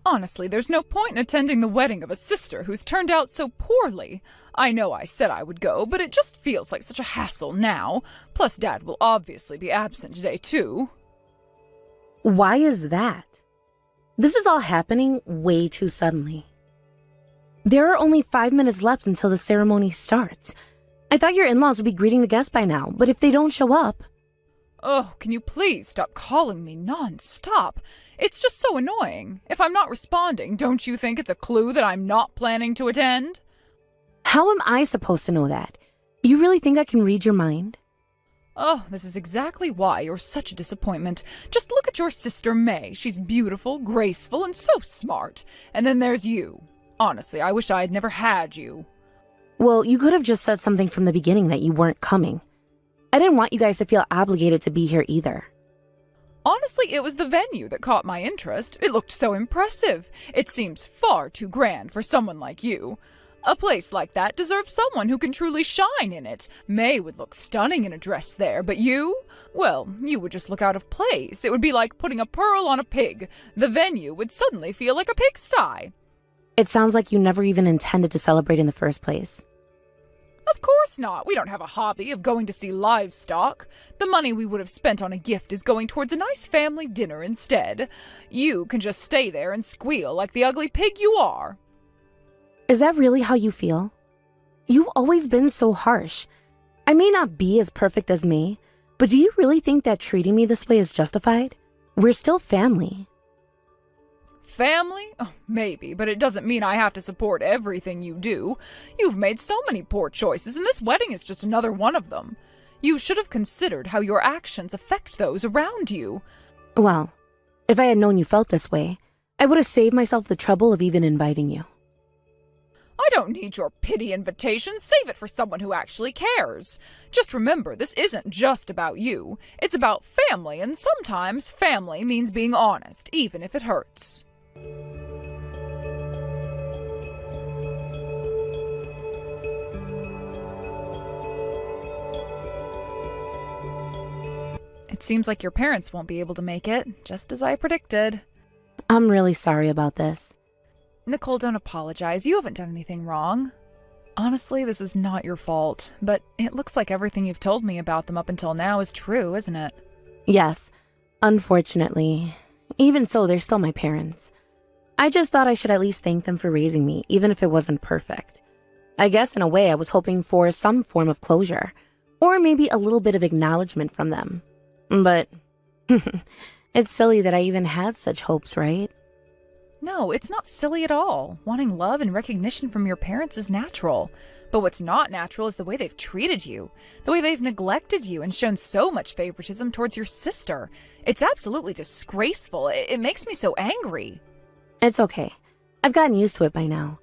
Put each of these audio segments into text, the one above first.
Honestly, there's no point in attending the wedding of a sister who's turned out so poorly. I know I said I would go, but it just feels like such a hassle now. Plus, Dad will obviously be absent today, too. Why is that? This is all happening way too suddenly. There are only 5 minutes left until the ceremony starts. I thought your in-laws would be greeting the guests by now, but if they don't show up... Oh, can you please stop calling me non-stop? It's just so annoying. If I'm not responding, don't you think it's a clue that I'm not planning to attend? How am I supposed to know that? You really think I can read your mind? Oh, this is exactly why you're such a disappointment. Just look at your sister May. She's beautiful, graceful, and so smart. And then there's you. Honestly, I wish I had never had you. Well, you could have just said something from the beginning that you weren't coming. I didn't want you guys to feel obligated to be here either. Honestly, it was the venue that caught my interest. It looked so impressive. It seems far too grand for someone like you. A place like that deserves someone who can truly shine in it. May would look stunning in a dress there, but you? Well, you would just look out of place. It would be like putting a pearl on a pig. The venue would suddenly feel like a pigsty. It sounds like you never even intended to celebrate in the first place. Of course not. We don't have a hobby of going to see livestock. The money we would have spent on a gift is going towards a nice family dinner instead. You can just stay there and squeal like the ugly pig you are. Is that really how you feel? You've always been so harsh. I may not be as perfect as me, but do you really think that treating me this way is justified? We're still family. Family? Oh, maybe, but it doesn't mean I have to support everything you do. You've made so many poor choices, and this wedding is just another one of them. You should have considered how your actions affect those around you. Well, if I had known you felt this way, I would have saved myself the trouble of even inviting you. I don't need your pity invitation. Save it for someone who actually cares. Just remember, this isn't just about you. It's about family, and sometimes family means being honest, even if it hurts. It seems like your parents won't be able to make it, just as I predicted. I'm really sorry about this. Nicole, don't apologize. You haven't done anything wrong. Honestly, this is not your fault, but it looks like everything you've told me about them up until now is true, isn't it? Yes, unfortunately. Even so, they're still my parents. I just thought I should at least thank them for raising me, even if it wasn't perfect. I guess in a way I was hoping for some form of closure, or maybe a little bit of acknowledgement from them. But it's silly that I even had such hopes, right? No, it's not silly at all. Wanting love and recognition from your parents is natural. But what's not natural is the way they've treated you, the way they've neglected you and shown so much favoritism towards your sister. It's absolutely disgraceful. It makes me so angry. It's okay. I've gotten used to it by now.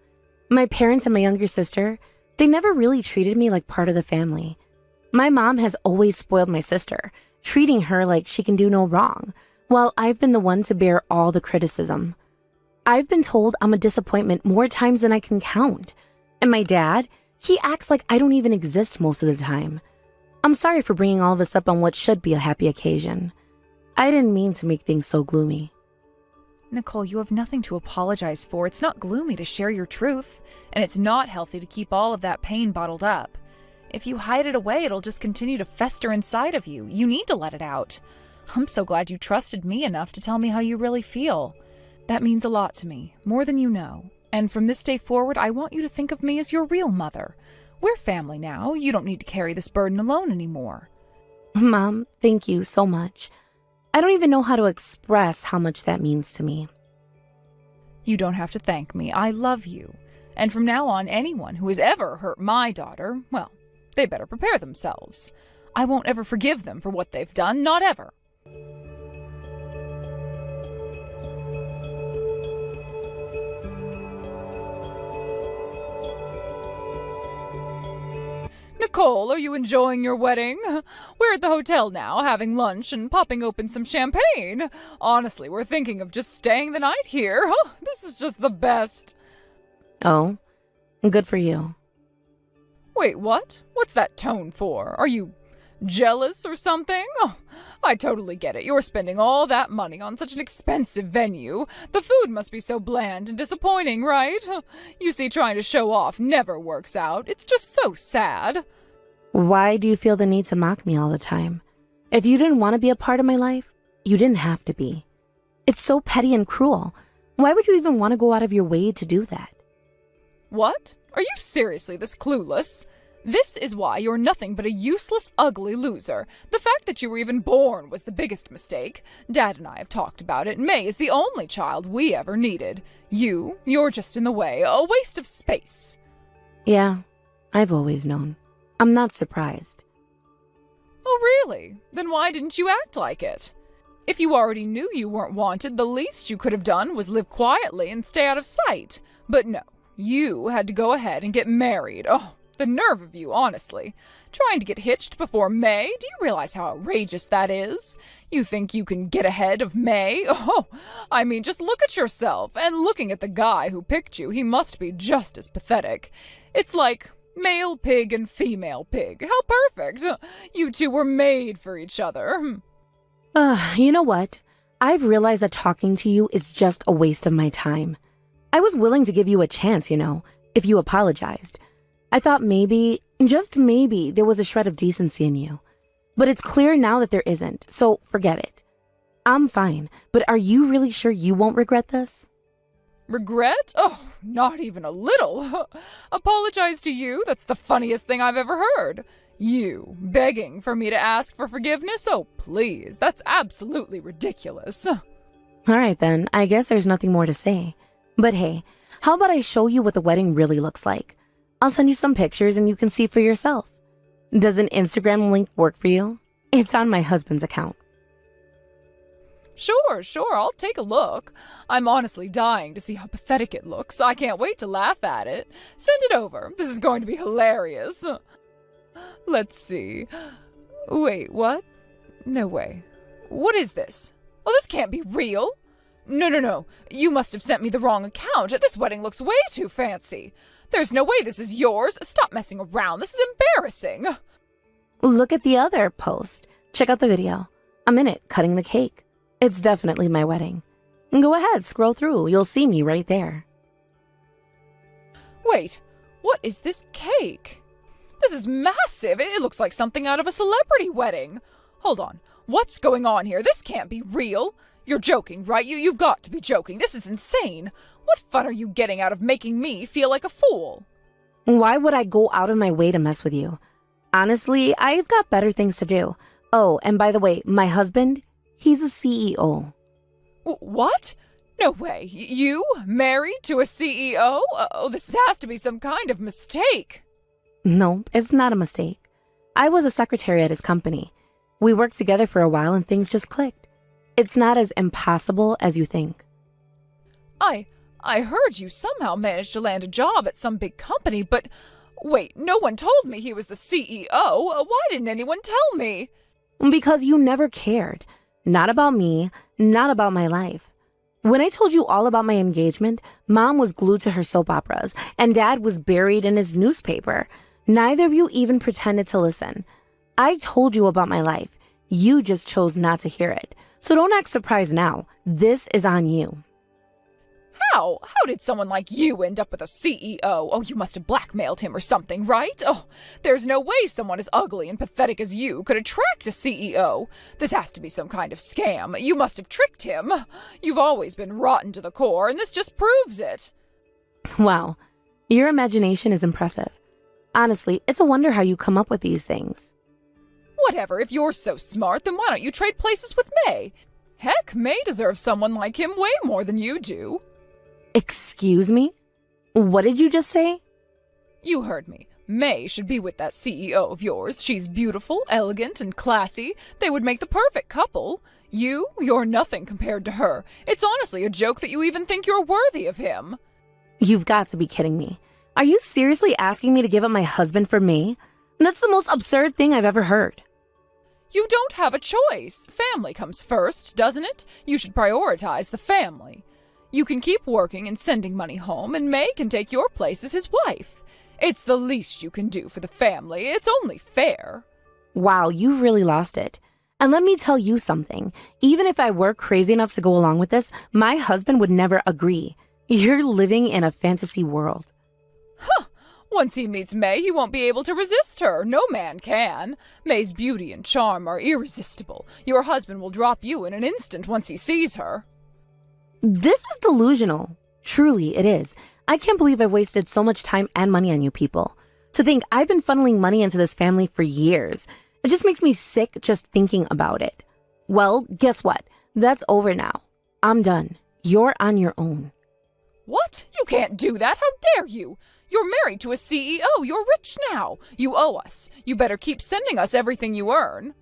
My parents and my younger sister, they never really treated me like part of the family. My mom has always spoiled my sister, treating her like she can do no wrong, while I've been the one to bear all the criticism. I've been told I'm a disappointment more times than I can count. And my dad, he acts like I don't even exist most of the time. I'm sorry for bringing all of this up on what should be a happy occasion. I didn't mean to make things so gloomy. Nicole, you have nothing to apologize for. It's not gloomy to share your truth, and it's not healthy to keep all of that pain bottled up. If you hide it away, it'll just continue to fester inside of you. You need to let it out. I'm so glad you trusted me enough to tell me how you really feel. That means a lot to me, more than you know. And from this day forward, I want you to think of me as your real mother. We're family now. You don't need to carry this burden alone anymore. Mom, thank you so much. I don't even know how to express how much that means to me. You don't have to thank me. I love you. And from now on, anyone who has ever hurt my daughter, well, they better prepare themselves. I won't ever forgive them for what they've done, not ever. Nicole, are you enjoying your wedding? We're at the hotel now, having lunch and popping open some champagne. Honestly, we're thinking of just staying the night here. This is just the best. Oh, good for you. Wait, what? What's that tone for? Are you Jealous or something? Oh, I totally get it. You're spending all that money on such an expensive venue. The food must be so bland and disappointing, right? You see, trying to show off never works out. It's just so sad. Why do you feel the need to mock me all the time? If you didn't want to be a part of my life, you didn't have to be. It's so petty and cruel. Why would you even want to go out of your way to do that? What? Are you seriously this clueless? This is why you're nothing but a useless, ugly loser. The fact that you were even born was the biggest mistake. Dad and I have talked about it. May is the only child we ever needed. You're just in the way, a waste of space. Yeah, I've always known. I'm not surprised. Oh, really? Then why didn't you act like it? If you already knew you weren't wanted, the least you could have done was live quietly and stay out of sight. But no, you had to go ahead and get married. Oh, the nerve of you, honestly. Trying to get hitched before May? Do you realize how outrageous that is? You think you can get ahead of May? Oh, I mean, just look at yourself. And looking at the guy who picked you, he must be just as pathetic. It's like male pig and female pig. How perfect. You two were made for each other. You know what? I've realized that talking to you is just a waste of my time. I was willing to give you a chance, if you apologized. I thought maybe, just maybe, there was a shred of decency in you. But it's clear now that there isn't, so forget it. I'm fine, but are you really sure you won't regret this? Regret? Oh, not even a little. Apologize to you? That's the funniest thing I've ever heard. You begging for me to ask for forgiveness? Oh, please, that's absolutely ridiculous. All right then, I guess there's nothing more to say. But hey, how about I show you what the wedding really looks like? I'll send you some pictures and you can see for yourself. Does an Instagram link work for you? It's on my husband's account. Sure, I'll take a look. I'm honestly dying to see how pathetic it looks. I can't wait to laugh at it. Send it over. This is going to be hilarious. Let's see. Wait, what? No way. What is this? Oh, this can't be real. No. You must have sent me the wrong account. This wedding looks way too fancy. There's no way this is yours. Stop messing around. This is embarrassing. Look at the other post. Check out the video. I'm in it, cutting the cake. It's definitely my wedding. Go ahead, scroll through. You'll see me right there. Wait, what is this cake? This is massive. It looks like something out of a celebrity wedding. Hold on. What's going on here? This can't be real. You're joking, right? You've got to be joking. This is insane. What fun are you getting out of making me feel like a fool? Why would I go out of my way to mess with you? Honestly, I've got better things to do. Oh, and by the way, my husband, he's a CEO. What? No way. You married to a CEO? Oh, this has to be some kind of mistake. No, it's not a mistake. I was a secretary at his company. We worked together for a while and things just clicked. It's not as impossible as you think. I heard you somehow managed to land a job at some big company, but wait, no one told me he was the CEO. Why didn't anyone tell me? Because you never cared. Not about me, not about my life. When I told you all about my engagement, Mom was glued to her soap operas, and Dad was buried in his newspaper. Neither of you even pretended to listen. I told you about my life. You just chose not to hear it. So don't act surprised now. This is on you. How? How did someone like you end up with a CEO? Oh, you must have blackmailed him or something, right? Oh, there's no way someone as ugly and pathetic as you could attract a CEO. This has to be some kind of scam. You must have tricked him. You've always been rotten to the core, and this just proves it. Wow, your imagination is impressive. Honestly, it's a wonder how you come up with these things. Whatever, if you're so smart, then why don't you trade places with May? Heck, May deserves someone like him way more than you do. Excuse me? What did you just say? You heard me. May should be with that CEO of yours. She's beautiful, elegant, and classy. They would make the perfect couple. You're nothing compared to her. It's honestly a joke that you even think you're worthy of him. You've got to be kidding me. Are you seriously asking me to give up my husband for May? That's the most absurd thing I've ever heard. You don't have a choice. Family comes first, doesn't it? You should prioritize the family. You can keep working and sending money home, and May can take your place as his wife. It's the least you can do for the family. It's only fair. Wow, you really lost it. And let me tell you something. Even if I were crazy enough to go along with this, my husband would never agree. You're living in a fantasy world. Once he meets May, he won't be able to resist her. No man can. May's beauty and charm are irresistible. Your husband will drop you in an instant once he sees her. This is delusional. Truly, it is. I can't believe I've wasted so much time and money on you people. To think I've been funneling money into this family for years. It just makes me sick just thinking about it. Well, guess what? That's over now. I'm done. You're on your own. What? You can't do that. How dare you? You're married to a CEO. You're rich now. You owe us. You better keep sending us everything you earn.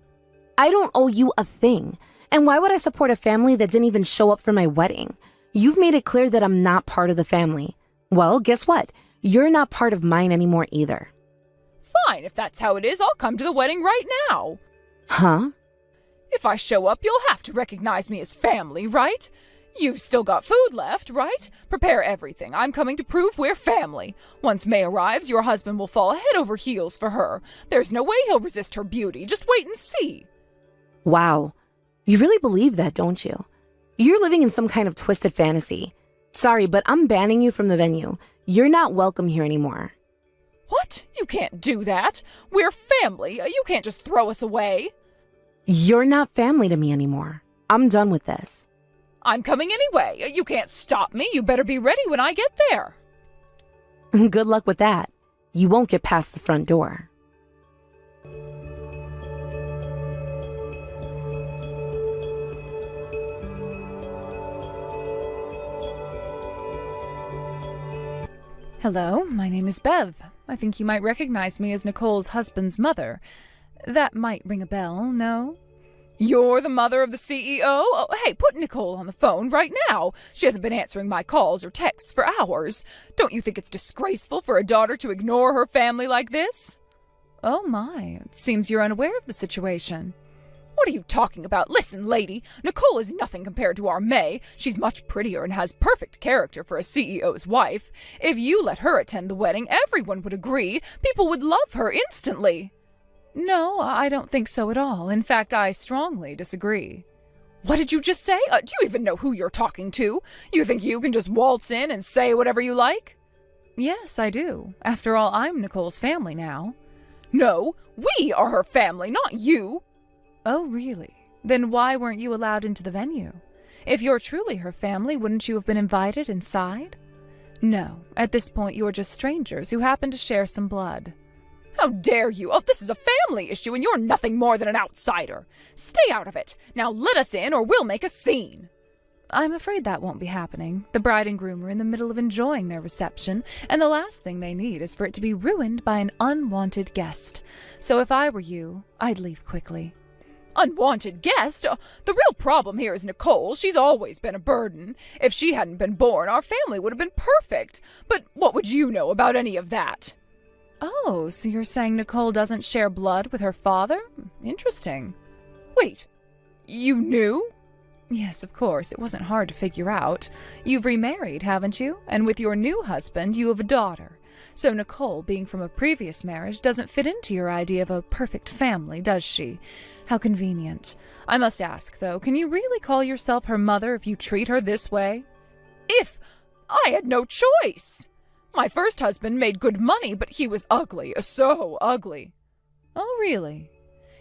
I don't owe you a thing. And why would I support a family that didn't even show up for my wedding? You've made it clear that I'm not part of the family. Well, guess what? You're not part of mine anymore either. Fine, if that's how it is, I'll come to the wedding right now. Huh? If I show up, you'll have to recognize me as family, right? You've still got food left, right? Prepare everything. I'm coming to prove we're family. Once May arrives, your husband will fall head over heels for her. There's no way he'll resist her beauty. Just wait and see. Wow. You really believe that, don't you? You're living in some kind of twisted fantasy. Sorry, but I'm banning you from the venue. You're not welcome here anymore. What? You can't do that. We're family. You can't just throw us away. You're not family to me anymore. I'm done with this. I'm coming anyway. You can't stop me. You better be ready when I get there. Good luck with that. You won't get past the front door. Hello, my name is Bev. I think you might recognize me as Nicole's husband's mother. That might ring a bell, no? You're the mother of the CEO? Oh, hey, put Nicole on the phone right now. She hasn't been answering my calls or texts for hours. Don't you think it's disgraceful for a daughter to ignore her family like this? Oh my, it seems you're unaware of the situation. What are you talking about? Listen, lady, Nicole is nothing compared to our May. She's much prettier and has perfect character for a CEO's wife. If you let her attend the wedding, everyone would agree. People would love her instantly. No, I don't think so at all. In fact, I strongly disagree. What did you just say? Do you even know who you're talking to? You think you can just waltz in and say whatever you like? Yes, I do. After all, I'm Nicole's family now. No, we are her family, not you. Oh, really? Then why weren't you allowed into the venue? If you're truly her family, wouldn't you have been invited inside? No, at this point you are just strangers who happen to share some blood. How dare you? Oh, this is a family issue and you're nothing more than an outsider. Stay out of it. Now let us in or we'll make a scene. I'm afraid that won't be happening. The bride and groom are in the middle of enjoying their reception, and the last thing they need is for it to be ruined by an unwanted guest. So if I were you, I'd leave quickly. Unwanted guest? The real problem here is Nicole. She's always been a burden. If she hadn't been born, our family would have been perfect. But what would you know about any of that? Oh, so you're saying Nicole doesn't share blood with her father? Interesting. Wait, you knew? Yes, of course. It wasn't hard to figure out. You've remarried, haven't you? And with your new husband, you have a daughter. So Nicole, being from a previous marriage, doesn't fit into your idea of a perfect family, does she? How convenient. I must ask, though, can you really call yourself her mother if you treat her this way? If I had no choice. My first husband made good money, but he was ugly, so ugly. Oh, really?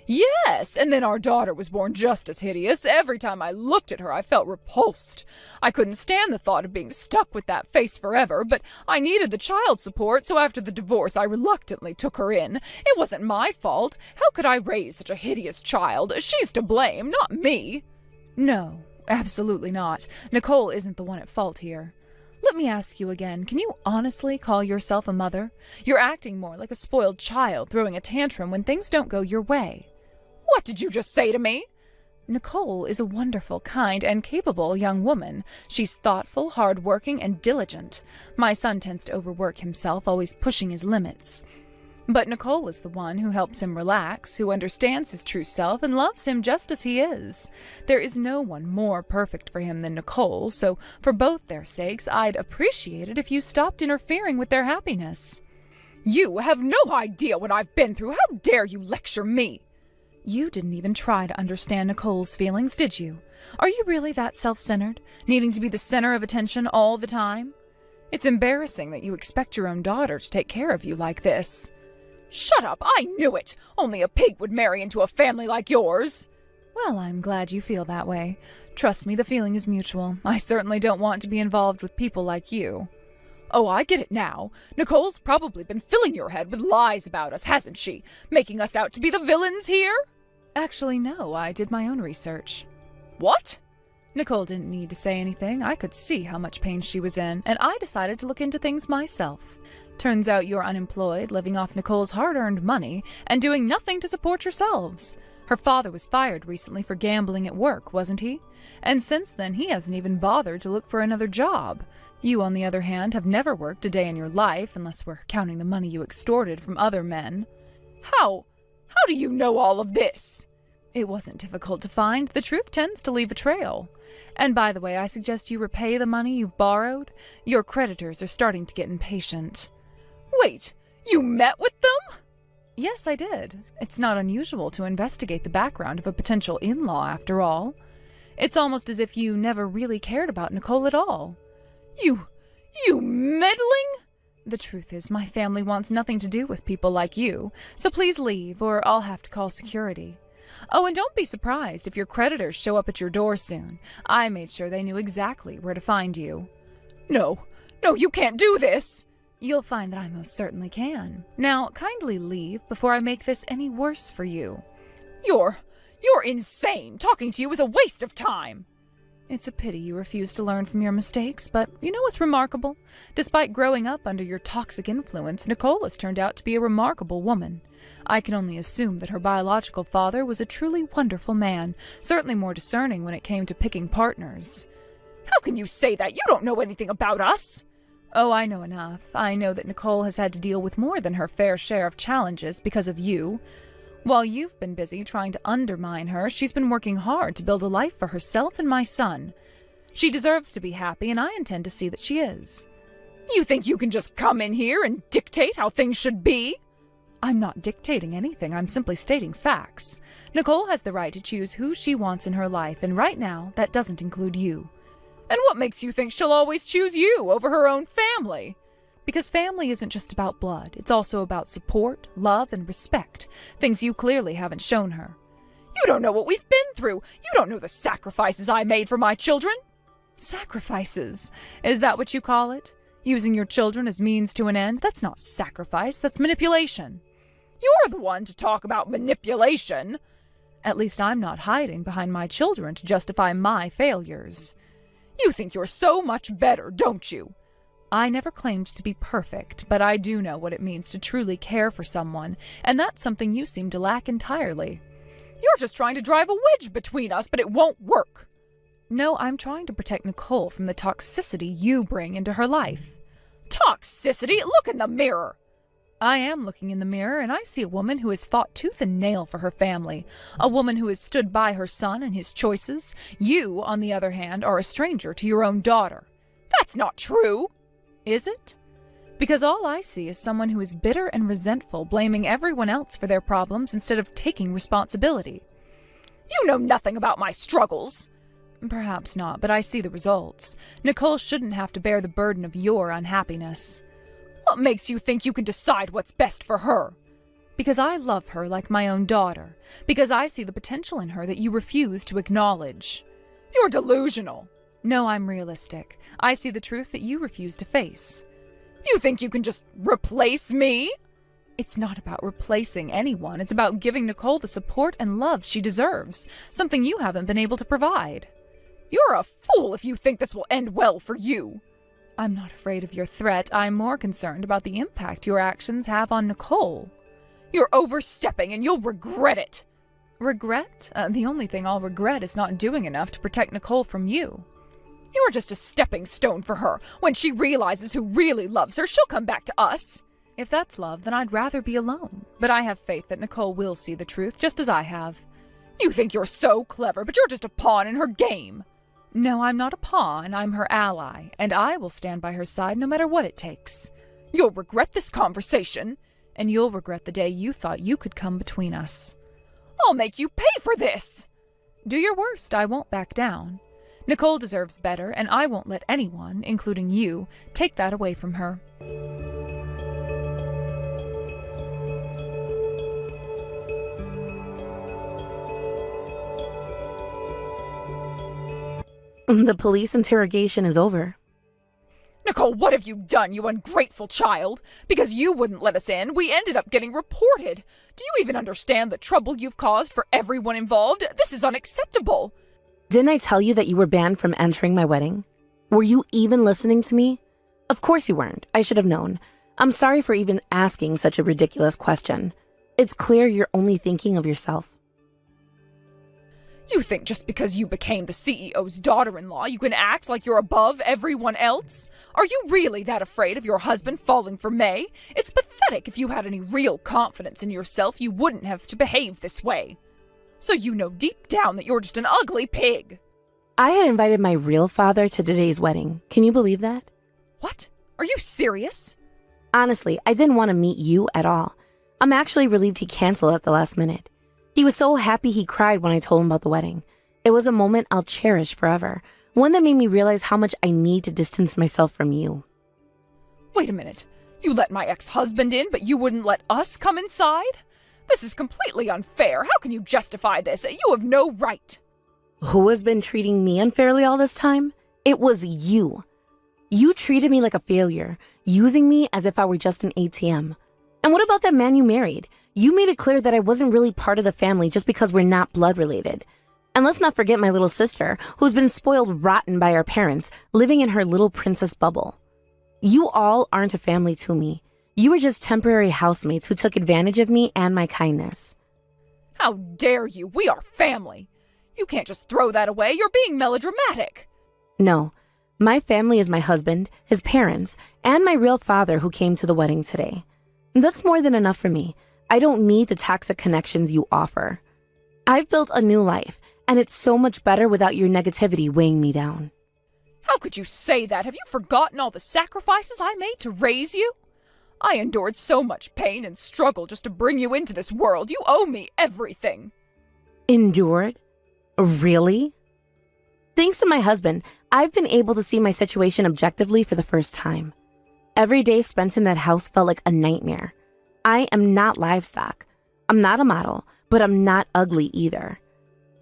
Yes, and then our daughter was born just as hideous. Every time I looked at her, I felt repulsed. I couldn't stand the thought of being stuck with that face forever, but I needed the child support, so after the divorce, I reluctantly took her in. It wasn't my fault. How could I raise such a hideous child? She's to blame, not me. No, absolutely not. Nicole isn't the one at fault here. Let me ask you again, can you honestly call yourself a mother? You're acting more like a spoiled child throwing a tantrum when things don't go your way. What did you just say to me? Nicole is a wonderful, kind, and capable young woman. She's thoughtful, hard-working, and diligent. My son tends to overwork himself, always pushing his limits. But Nicole is the one who helps him relax, who understands his true self, and loves him just as he is. There is no one more perfect for him than Nicole, so for both their sakes, I'd appreciate it if you stopped interfering with their happiness. You have no idea what I've been through. How dare you lecture me? You didn't even try to understand Nicole's feelings, did you? Are you really that self-centered, needing to be the center of attention all the time? It's embarrassing that you expect your own daughter to take care of you like this. Shut up! I knew it! Only a pig would marry into a family like yours. Well, I'm glad you feel that way. Trust me, the feeling is mutual. I certainly don't want to be involved with people like you. Oh, I get it now. Nicole's probably been filling your head with lies about us, hasn't she? Making us out to be the villains here? Actually, no, I did my own research. What? Nicole didn't need to say anything. I could see how much pain she was in, and I decided to look into things myself. Turns out you're unemployed, living off Nicole's hard-earned money, and doing nothing to support yourselves. Her father was fired recently for gambling at work, wasn't he? And since then, he hasn't even bothered to look for another job. You, on the other hand, have never worked a day in your life, unless we're counting the money you extorted from other men. How do you know all of this? It wasn't difficult to find. The truth tends to leave a trail. And by the way, I suggest you repay the money you've borrowed. Your creditors are starting to get impatient. Wait, you met with them? Yes, I did. It's not unusual to investigate the background of a potential in-law, after all. It's almost as if you never really cared about Nicole at all. You meddling? The truth is, my family wants nothing to do with people like you, so please leave, or I'll have to call security. Oh, and don't be surprised if your creditors show up at your door soon. I made sure they knew exactly where to find you. No, you can't do this. You'll find that I most certainly can. Now, kindly leave before I make this any worse for you. You're insane. Talking to you is a waste of time. It's a pity you refuse to learn from your mistakes, but you know what's remarkable? Despite growing up under your toxic influence, Nicole has turned out to be a remarkable woman. I can only assume that her biological father was a truly wonderful man, certainly more discerning when it came to picking partners. How can you say that? You don't know anything about us. Oh, I know enough. I know that Nicole has had to deal with more than her fair share of challenges because of you. While you've been busy trying to undermine her, she's been working hard to build a life for herself and my son. She deserves to be happy, and I intend to see that she is. You think you can just come in here and dictate how things should be? I'm not dictating anything. I'm simply stating facts. Nicole has the right to choose who she wants in her life, and right now, that doesn't include you. And what makes you think she'll always choose you over her own family? Because family isn't just about blood. It's also about support, love, and respect. Things you clearly haven't shown her. You don't know what we've been through. You don't know the sacrifices I made for my children. Sacrifices? Is that what you call it? Using your children as means to an end? That's not sacrifice. That's manipulation. You're the one to talk about manipulation. At least I'm not hiding behind my children to justify my failures. You think you're so much better, don't you? I never claimed to be perfect, but I do know what it means to truly care for someone, and that's something you seem to lack entirely. You're just trying to drive a wedge between us, but it won't work. No, I'm trying to protect Nicole from the toxicity you bring into her life. Toxicity? Look in the mirror. I am looking in the mirror, and I see a woman who has fought tooth and nail for her family, a woman who has stood by her son and his choices. You, on the other hand, are a stranger to your own daughter. That's not true. Is it? Because all I see is someone who is bitter and resentful, blaming everyone else for their problems instead of taking responsibility. You know nothing about my struggles. Perhaps not, but I see the results. Nicole shouldn't have to bear the burden of your unhappiness. What makes you think you can decide what's best for her? Because I love her like my own daughter. Because I see the potential in her that you refuse to acknowledge. You're delusional. No, I'm realistic. I see the truth that you refuse to face. You think you can just replace me? It's not about replacing anyone. It's about giving Nicole the support and love she deserves, something you haven't been able to provide. You're a fool if you think this will end well for you. I'm not afraid of your threat. I'm more concerned about the impact your actions have on Nicole. You're overstepping and you'll regret it. Regret? The only thing I'll regret is not doing enough to protect Nicole from you. You're just a stepping stone for her. When she realizes who really loves her, she'll come back to us. If that's love, then I'd rather be alone. But I have faith that Nicole will see the truth, just as I have. You think you're so clever, but you're just a pawn in her game. No, I'm not a pawn. I'm her ally, and I will stand by her side no matter what it takes. You'll regret this conversation. And you'll regret the day you thought you could come between us. I'll make you pay for this! Do your worst, I won't back down. Nicole deserves better, and I won't let anyone, including you, take that away from her. The police interrogation is over. Nicole, what have you done, you ungrateful child? Because you wouldn't let us in, we ended up getting reported. Do you even understand the trouble you've caused for everyone involved? This is unacceptable. Didn't I tell you that you were banned from entering my wedding? Were you even listening to me? Of course you weren't. I should have known. I'm sorry for even asking such a ridiculous question. It's clear you're only thinking of yourself. You think just because you became the CEO's daughter-in-law, you can act like you're above everyone else? Are you really that afraid of your husband falling for May? It's pathetic. If you had any real confidence in yourself, you wouldn't have to behave this way. So you know deep down that you're just an ugly pig. I had invited my real father to today's wedding. Can you believe that? What? Are you serious? Honestly, I didn't want to meet you at all. I'm actually relieved he canceled at the last minute. He was so happy he cried when I told him about the wedding. It was a moment I'll cherish forever. One that made me realize how much I need to distance myself from you. Wait a minute. You let my ex-husband in, but you wouldn't let us come inside? This is completely unfair. How can you justify this? You have no right. Who has been treating me unfairly all this time? It was you. You treated me like a failure, using me as if I were just an ATM. And what about that man you married? You made it clear that I wasn't really part of the family just because we're not blood related. And let's not forget my little sister, who's been spoiled rotten by our parents, living in her little princess bubble. You all aren't a family to me. You were just temporary housemates who took advantage of me and my kindness. How dare you? We are family. You can't just throw that away. You're being melodramatic. No, my family is my husband, his parents, and my real father who came to the wedding today. That's more than enough for me. I don't need the toxic connections you offer. I've built a new life, and it's so much better without your negativity weighing me down. How could you say that? Have you forgotten all the sacrifices I made to raise you? I endured so much pain and struggle just to bring you into this world. You owe me everything. Endured? Really? Thanks to my husband, I've been able to see my situation objectively for the first time. Every day spent in that house felt like a nightmare. I am not livestock. I'm not a model, but I'm not ugly either.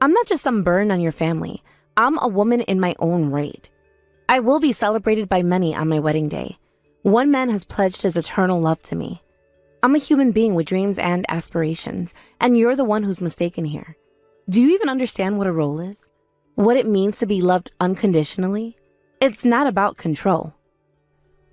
I'm not just some burden on your family. I'm a woman in my own right. I will be celebrated by many on my wedding day. One man has pledged his eternal love to me. I'm a human being with dreams and aspirations, and you're the one who's mistaken here. Do you even understand what a role is? What it means to be loved unconditionally? It's not about control.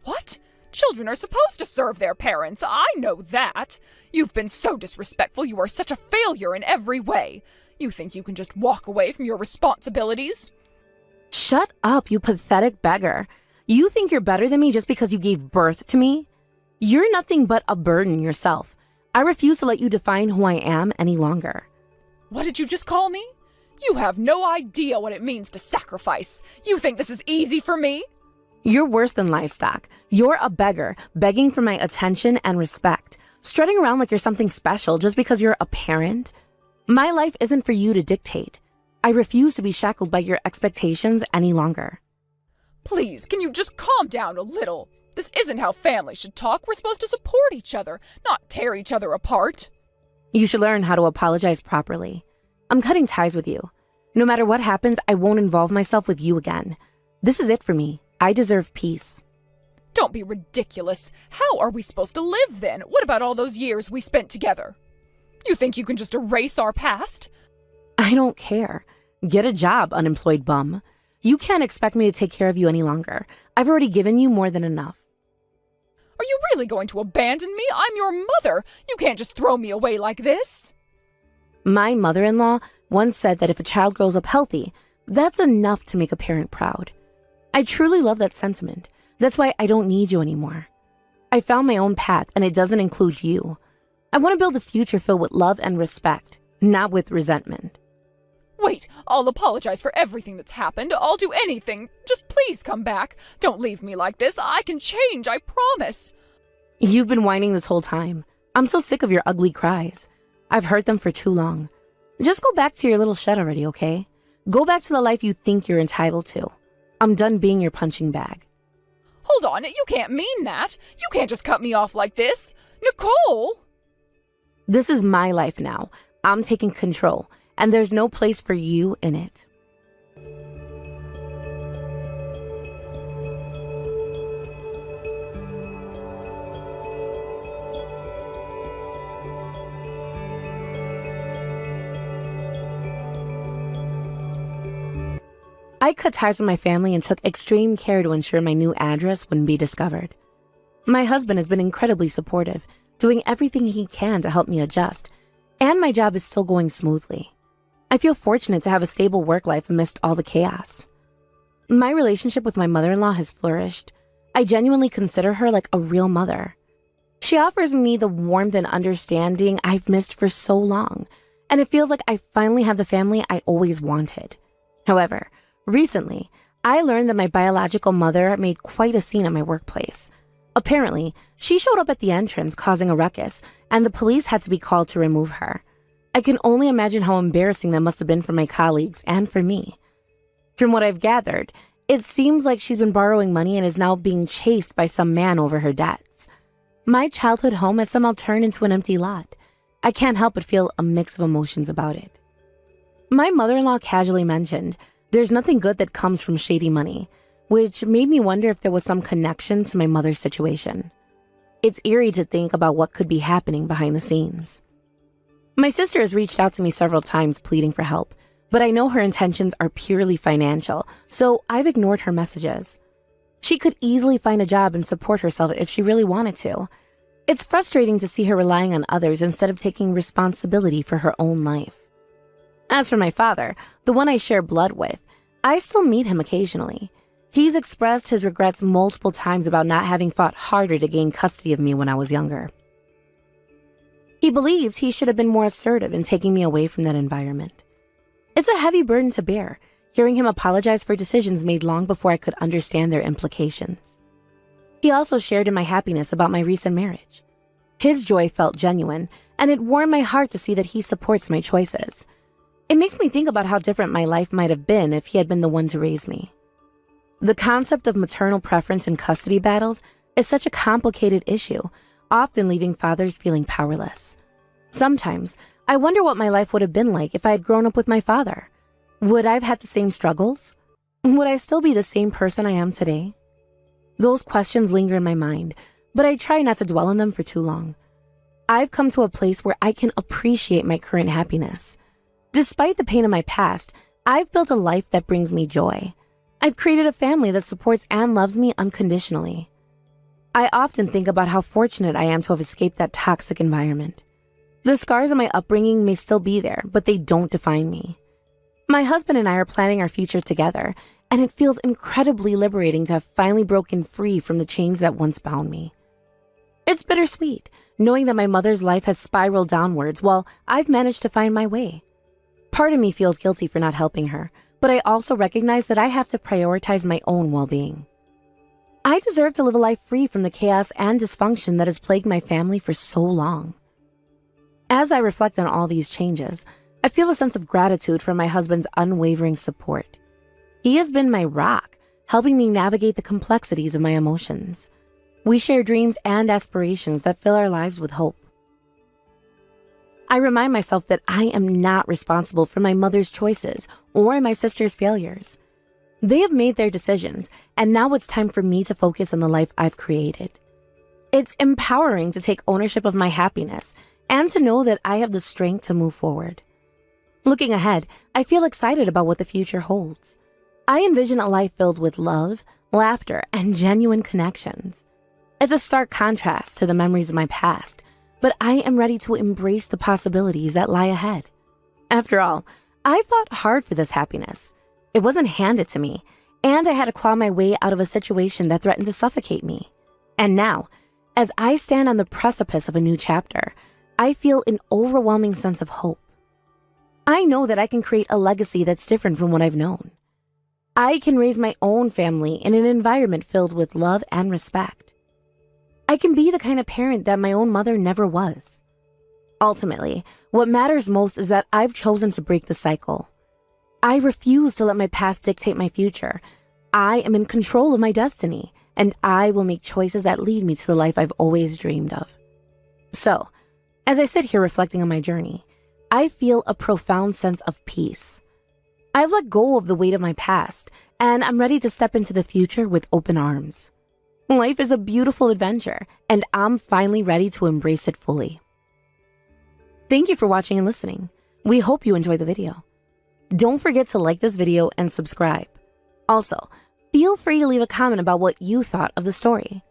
What? Children are supposed to serve their parents. I know that. You've been so disrespectful. You are such a failure in every way. You think you can just walk away from your responsibilities? Shut up, you pathetic beggar. You think you're better than me just because you gave birth to me? You're nothing but a burden yourself. I refuse to let you define who I am any longer. What did you just call me? You have no idea what it means to sacrifice. You think this is easy for me? You're worse than livestock. You're a beggar, begging for my attention and respect, strutting around like you're something special just because you're a parent. My life isn't for you to dictate. I refuse to be shackled by your expectations any longer. Please, can you just calm down a little? This isn't how families should talk. We're supposed to support each other, not tear each other apart. You should learn how to apologize properly. I'm cutting ties with you. No matter what happens, I won't involve myself with you again. This is it for me. I deserve peace. Don't be ridiculous. How are we supposed to live then? What about all those years we spent together? You think you can just erase our past? I don't care. Get a job, unemployed bum. You can't expect me to take care of you any longer. I've already given you more than enough. Are you really going to abandon me? I'm your mother. You can't just throw me away like this. My mother-in-law once said that if a child grows up healthy, that's enough to make a parent proud. I truly love that sentiment. That's why I don't need you anymore. I found my own path, and it doesn't include you. I want to build a future filled with love and respect, not with resentment. Wait, I'll apologize for everything that's happened. I'll do anything. Just please come back. Don't leave me like this. I can change, I promise. You've been whining this whole time. I'm so sick of your ugly cries. I've heard them for too long. Just go back to your little shed already, okay? Go back to the life you think you're entitled to. I'm done being your punching bag. Hold on, you can't mean that. You can't just cut me off like this. Nicole! This is my life now. I'm taking control, and there's no place for you in it. I cut ties with my family and took extreme care to ensure my new address wouldn't be discovered. My husband has been incredibly supportive, doing everything he can to help me adjust, and my job is still going smoothly. I feel fortunate to have a stable work life amidst all the chaos. My relationship with my mother-in-law has flourished. I genuinely consider her like a real mother. She offers me the warmth and understanding I've missed for so long, and it feels like I finally have the family I always wanted. However, recently, I learned that my biological mother made quite a scene at my workplace. Apparently, she showed up at the entrance causing a ruckus, and the police had to be called to remove her. I can only imagine how embarrassing that must have been for my colleagues and for me. From what I've gathered, it seems like she's been borrowing money and is now being chased by some man over her debts. My childhood home has somehow turned into an empty lot. I can't help but feel a mix of emotions about it. My mother-in-law casually mentioned, "There's nothing good that comes from shady money," which made me wonder if there was some connection to my mother's situation. It's eerie to think about what could be happening behind the scenes. My sister has reached out to me several times pleading for help, but I know her intentions are purely financial, so I've ignored her messages. She could easily find a job and support herself if she really wanted to. It's frustrating to see her relying on others instead of taking responsibility for her own life. As for my father, the one I share blood with, I still meet him occasionally. He's expressed his regrets multiple times about not having fought harder to gain custody of me when I was younger. He believes he should have been more assertive in taking me away from that environment. It's a heavy burden to bear, hearing him apologize for decisions made long before I could understand their implications. He also shared in my happiness about my recent marriage. His joy felt genuine, and it warmed my heart to see that he supports my choices. It makes me think about how different my life might have been if he had been the one to raise me. The concept of maternal preference in custody battles is such a complicated issue, often leaving fathers feeling powerless. Sometimes, I wonder what my life would have been like if I had grown up with my father. Would I have had the same struggles? Would I still be the same person I am today? Those questions linger in my mind, but I try not to dwell on them for too long. I've come to a place where I can appreciate my current happiness. Despite the pain of my past, I've built a life that brings me joy. I've created a family that supports and loves me unconditionally. I often think about how fortunate I am to have escaped that toxic environment. The scars of my upbringing may still be there, but they don't define me. My husband and I are planning our future together, and it feels incredibly liberating to have finally broken free from the chains that once bound me. It's bittersweet, knowing that my mother's life has spiraled downwards while I've managed to find my way. Part of me feels guilty for not helping her, but I also recognize that I have to prioritize my own well-being. I deserve to live a life free from the chaos and dysfunction that has plagued my family for so long. As I reflect on all these changes, I feel a sense of gratitude for my husband's unwavering support. He has been my rock, helping me navigate the complexities of my emotions. We share dreams and aspirations that fill our lives with hope. I remind myself that I am not responsible for my mother's choices or my sister's failures. They have made their decisions, and now it's time for me to focus on the life I've created. It's empowering to take ownership of my happiness and to know that I have the strength to move forward. Looking ahead, I feel excited about what the future holds. I envision a life filled with love, laughter, and genuine connections. It's a stark contrast to the memories of my past, but I am ready to embrace the possibilities that lie ahead. After all, I fought hard for this happiness. It wasn't handed to me, and I had to claw my way out of a situation that threatened to suffocate me. And now, as I stand on the precipice of a new chapter, I feel an overwhelming sense of hope. I know that I can create a legacy that's different from what I've known. I can raise my own family in an environment filled with love and respect. I can be the kind of parent that my own mother never was. Ultimately, what matters most is that I've chosen to break the cycle. I refuse to let my past dictate my future. I am in control of my destiny, and I will make choices that lead me to the life I've always dreamed of. So, as I sit here reflecting on my journey, I feel a profound sense of peace. I've let go of the weight of my past, and I'm ready to step into the future with open arms. Life is a beautiful adventure, and I'm finally ready to embrace it fully. Thank you for watching and listening. We hope you enjoyed the video. Don't forget to like this video and subscribe. Also, feel free to leave a comment about what you thought of the story.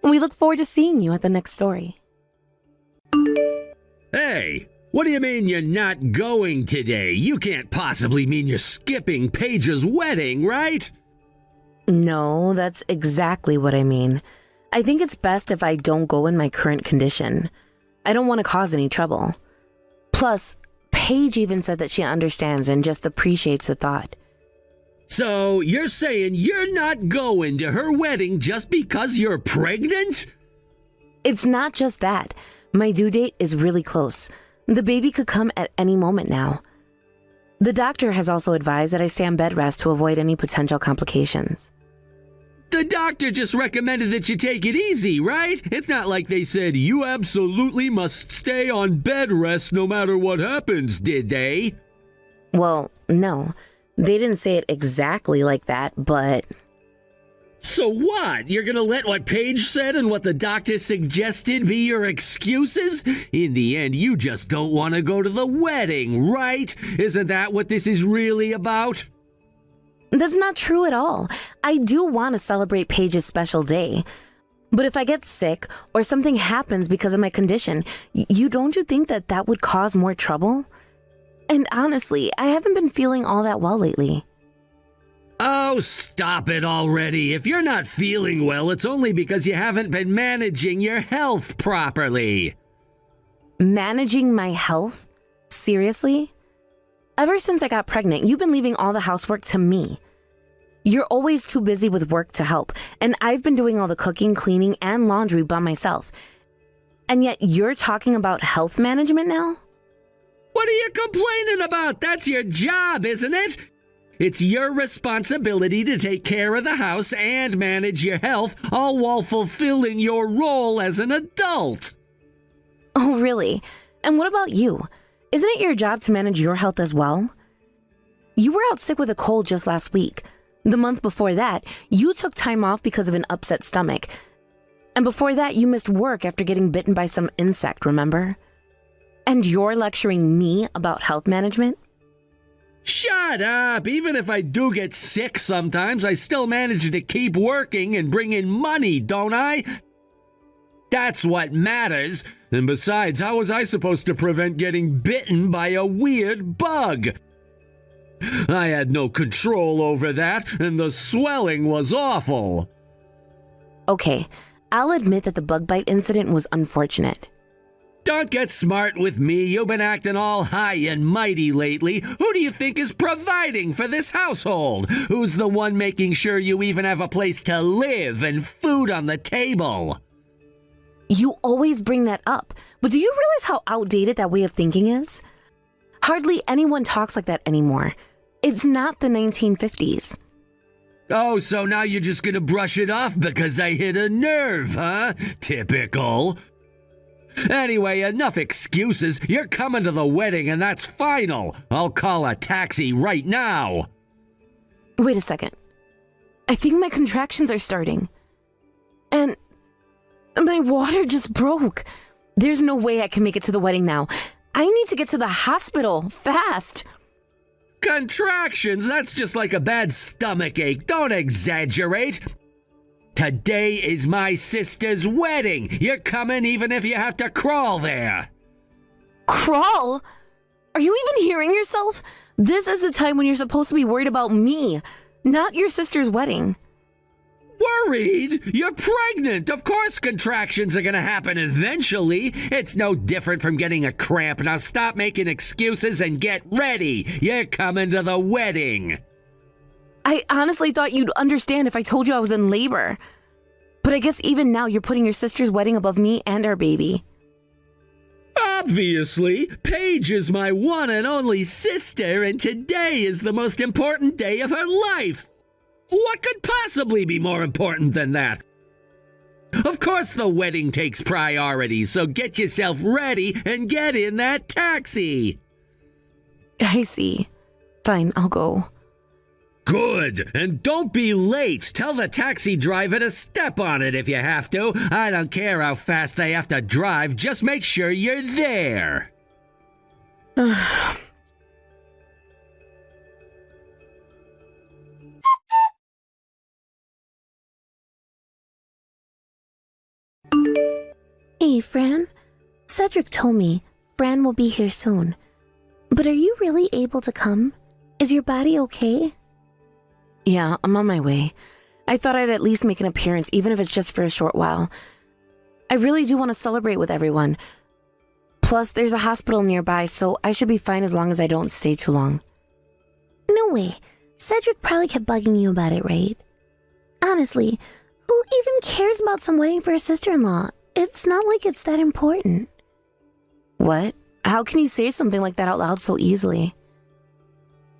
We look forward to seeing you at the next story. Hey, what do you mean you're not going today? You can't possibly mean you're skipping Paige's wedding, right? No, that's exactly what I mean. I think it's best if I don't go in my current condition. I don't want to cause any trouble. Plus, Paige even said that she understands and just appreciates the thought. So you're saying you're not going to her wedding just because you're pregnant? It's not just that. My due date is really close. The baby could come at any moment now. The doctor has also advised that I stay on bed rest to avoid any potential complications. The doctor just recommended that you take it easy, right? It's not like they said you absolutely must stay on bed rest no matter what happens, did they? Well, no. They didn't say it exactly like that, but... So what? You're gonna let what Paige said and what the doctor suggested be your excuses? In the end, you just don't want to go to the wedding, right? Isn't that what this is really about? That's not true at all. I do want to celebrate Paige's special day. But if I get sick or something happens because of my condition, don't you think that that would cause more trouble? And honestly, I haven't been feeling all that well lately. Oh, stop it already. If you're not feeling well, it's only because you haven't been managing your health properly. Managing my health? Seriously? Ever since I got pregnant, you've been leaving all the housework to me. You're always too busy with work to help, and I've been doing all the cooking, cleaning, and laundry by myself. And yet you're talking about health management now? What are you complaining about? That's your job, isn't it? It's your responsibility to take care of the house and manage your health, all while fulfilling your role as an adult. Oh, really? And what about you? Isn't it your job to manage your health as well? You were out sick with a cold just last week. The month before that, you took time off because of an upset stomach. And before that, you missed work after getting bitten by some insect, remember? And you're lecturing me about health management? Shut up! Even if I do get sick sometimes, I still manage to keep working and bring in money, don't I? That's what matters. And besides, how was I supposed to prevent getting bitten by a weird bug? I had no control over that, and the swelling was awful. Okay, I'll admit that the bug bite incident was unfortunate. Don't get smart with me. You've been acting all high and mighty lately. Who do you think is providing for this household? Who's the one making sure you even have a place to live and food on the table? You always bring that up, but do you realize how outdated that way of thinking is? Hardly anyone talks like that anymore. It's not the 1950s. Oh, so now you're just gonna brush it off because I hit a nerve, huh? Typical. Anyway, enough excuses. You're coming to the wedding and that's final. I'll call a taxi right now. Wait a second. I think my contractions are starting. And my water just broke. There's no way I can make it to the wedding now. I need to get to the hospital fast. Contractions? That's just like a bad stomach ache. Don't exaggerate. Today is my sister's wedding. You're coming even if you have to crawl there. Crawl? Are you even hearing yourself? This is the time when you're supposed to be worried about me, not your sister's wedding. Worried? You're pregnant. Of course contractions are gonna happen eventually. It's no different from getting a cramp. Now stop making excuses and get ready. You're coming to the wedding. I honestly thought you'd understand if I told you I was in labor. But I guess even now you're putting your sister's wedding above me and our baby. Obviously, Paige is my one and only sister, and today is the most important day of her life. What could possibly be more important than that? Of course the wedding takes priority, so get yourself ready and get in that taxi. I see. Fine, I'll go. Good, and don't be late. Tell the taxi driver to step on it if you have to. I don't care how fast they have to drive, just make sure you're there. Hey, Fran. Cedric told me Fran will be here soon. But are you really able to come? Is your body okay? Yeah, I'm on my way. I thought I'd at least make an appearance, even if it's just for a short while. I really do want to celebrate with everyone. Plus, there's a hospital nearby, so I should be fine as long as I don't stay too long. No way. Cedric probably kept bugging you about it, right? Honestly, who even cares about some wedding for a sister-in-law? It's not like it's that important. What? How can you say something like that out loud so easily?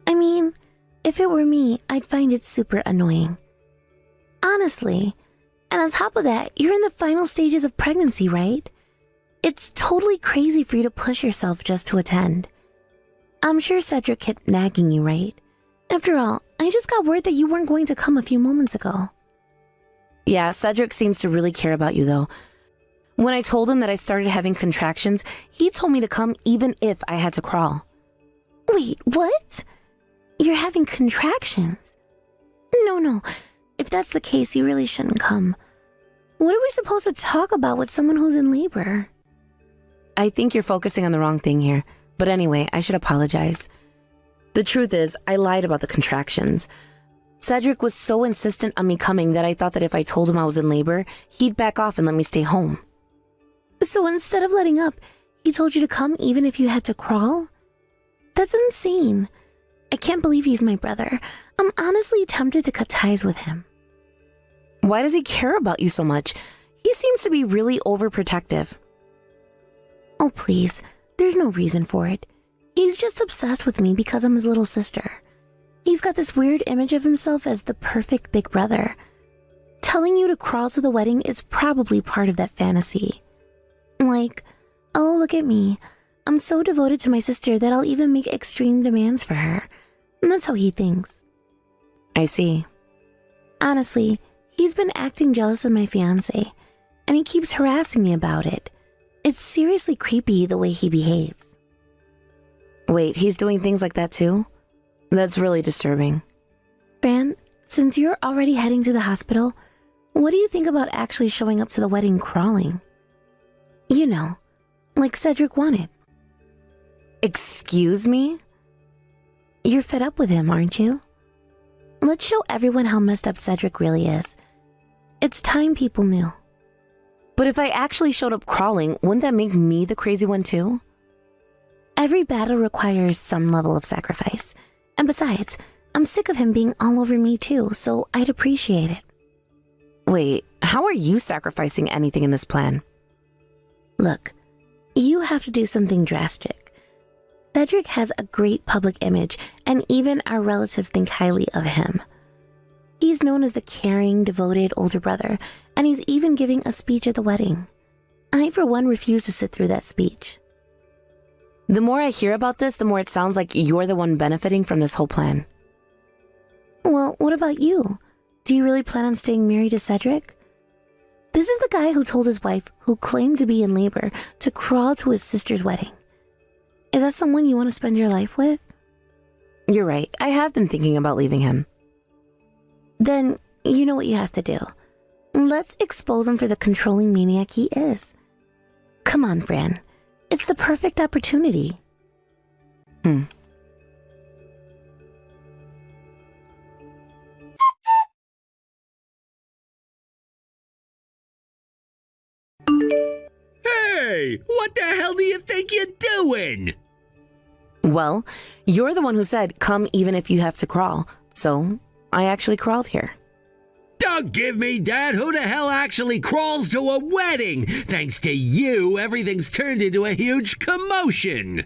I mean, if it were me, I'd find it super annoying. Honestly. And on top of that, you're in the final stages of pregnancy, right? It's totally crazy for you to push yourself just to attend. I'm sure Cedric kept nagging you, right? After all, I just got word that you weren't going to come a few moments ago. Yeah, Cedric seems to really care about you, though. When I told him that I started having contractions, he told me to come even if I had to crawl. Wait, what? You're having contractions? No. If that's the case, you really shouldn't come. What are we supposed to talk about with someone who's in labor? I think you're focusing on the wrong thing here. But anyway, I should apologize. The truth is, I lied about the contractions. Cedric was so insistent on me coming that I thought that if I told him I was in labor, he'd back off and let me stay home. So instead of letting up, he told you to come even if you had to crawl? That's insane. I can't believe he's my brother. I'm honestly tempted to cut ties with him. Why does he care about you so much? He seems to be really overprotective. Oh, please. There's no reason for it. He's just obsessed with me because I'm his little sister. He's got this weird image of himself as the perfect big brother. Telling you to crawl to the wedding is probably part of that fantasy. Like, oh, look at me. I'm so devoted to my sister that I'll even make extreme demands for her. And that's how he thinks. I see. Honestly, he's been acting jealous of my fiancé, and he keeps harassing me about it. It's seriously creepy the way he behaves. Wait, he's doing things like that too? That's really disturbing. Fran, since you're already heading to the hospital, what do you think about actually showing up to the wedding crawling? You know, like Cedric wanted. Excuse me? You're fed up with him, aren't you? Let's show everyone how messed up Cedric really is. It's time people knew. But if I actually showed up crawling, wouldn't that make me the crazy one too? Every battle requires some level of sacrifice. And besides, I'm sick of him being all over me too, so I'd appreciate it. Wait, how are you sacrificing anything in this plan? Look, you have to do something drastic. Cedric has a great public image, and even our relatives think highly of him. He's known as the caring, devoted older brother, and he's even giving a speech at the wedding. I, for one, refuse to sit through that speech. The more I hear about this, the more it sounds like you're the one benefiting from this whole plan. Well, what about you? Do you really plan on staying married to Cedric? This is the guy who told his wife, who claimed to be in labor, to crawl to his sister's wedding. Is that someone you want to spend your life with? You're right. I have been thinking about leaving him. Then, you know what you have to do. Let's expose him for the controlling maniac he is. Come on, Fran. It's the perfect opportunity. Hey, what the hell do you think you're doing? Well, you're the one who said, come even if you have to crawl. So, I actually crawled here. Don't give me that. Who the hell actually crawls to a wedding? Thanks to you, everything's turned into a huge commotion.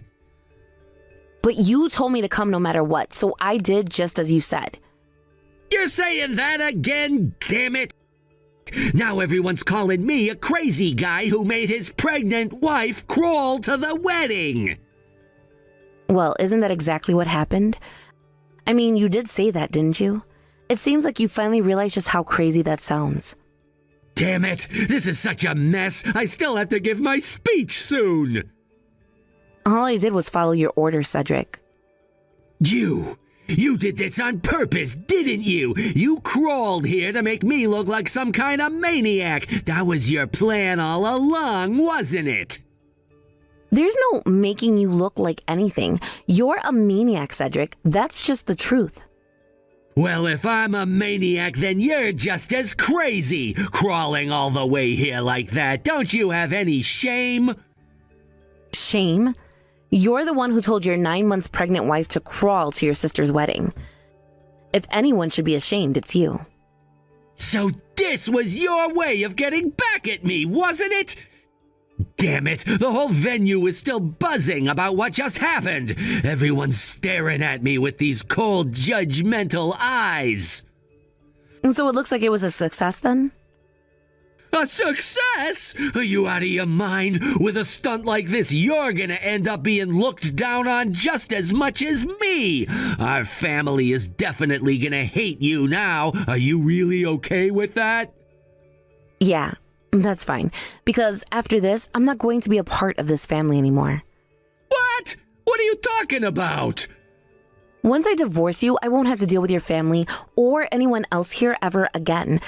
But you told me to come no matter what, so I did just as you said. You're saying that again? Damn it. Now everyone's calling me a crazy guy who made his pregnant wife crawl to the wedding. Well, isn't that exactly what happened? I mean, you did say that, didn't you? It seems like you finally realized just how crazy that sounds. Damn it! This is such a mess. I still have to give my speech soon. All I did was follow your orders, Cedric. You did this on purpose, didn't you? You crawled here to make me look like some kind of maniac. That was your plan all along, wasn't it? There's no making you look like anything. You're a maniac, Cedric. That's just the truth. Well, if I'm a maniac, then you're just as crazy, crawling all the way here like that. Don't you have any shame? Shame? You're the one who told your 9 months pregnant wife to crawl to your sister's wedding. If anyone should be ashamed, it's you. So this was your way of getting back at me, wasn't it? Damn it, the whole venue is still buzzing about what just happened. Everyone's staring at me with these cold, judgmental eyes. And so it looks like it was a success then? A success? Are you out of your mind? With a stunt like this, you're gonna end up being looked down on just as much as me. Our family is definitely gonna hate you now. Are you really okay with that? Yeah, that's fine. Because after this, I'm not going to be a part of this family anymore. What? What are you talking about? Once I divorce you, I won't have to deal with your family or anyone else here ever again.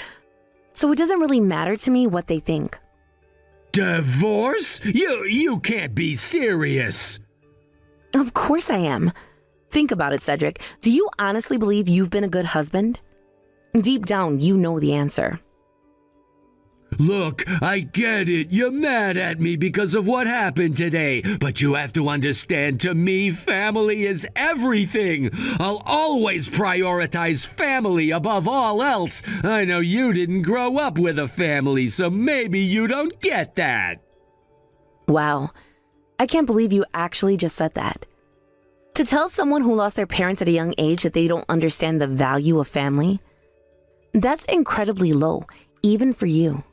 So it doesn't really matter to me what they think. Divorce? You can't be serious. Of course I am. Think about it, Cedric. Do you honestly believe you've been a good husband? Deep down, you know the answer. Look, I get it. You're mad at me because of what happened today. But you have to understand, to me, family is everything. I'll always prioritize family above all else. I know you didn't grow up with a family, so maybe you don't get that. Wow. I can't believe you actually just said that. To tell someone who lost their parents at a young age that they don't understand the value of family, that's incredibly low, even for you.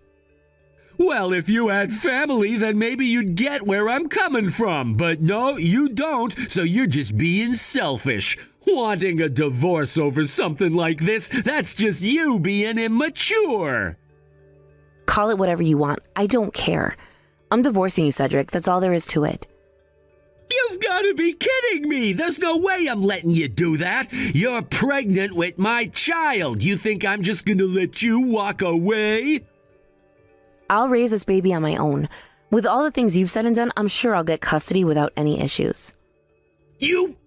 Well, if you had family, then maybe you'd get where I'm coming from. But no, you don't, so you're just being selfish. Wanting a divorce over something like this, that's just you being immature. Call it whatever you want. I don't care. I'm divorcing you, Cedric. That's all there is to it. You've got to be kidding me! There's no way I'm letting you do that! You're pregnant with my child! You think I'm just gonna let you walk away? I'll raise this baby on my own. With all the things you've said and done, I'm sure I'll get custody without any issues. You...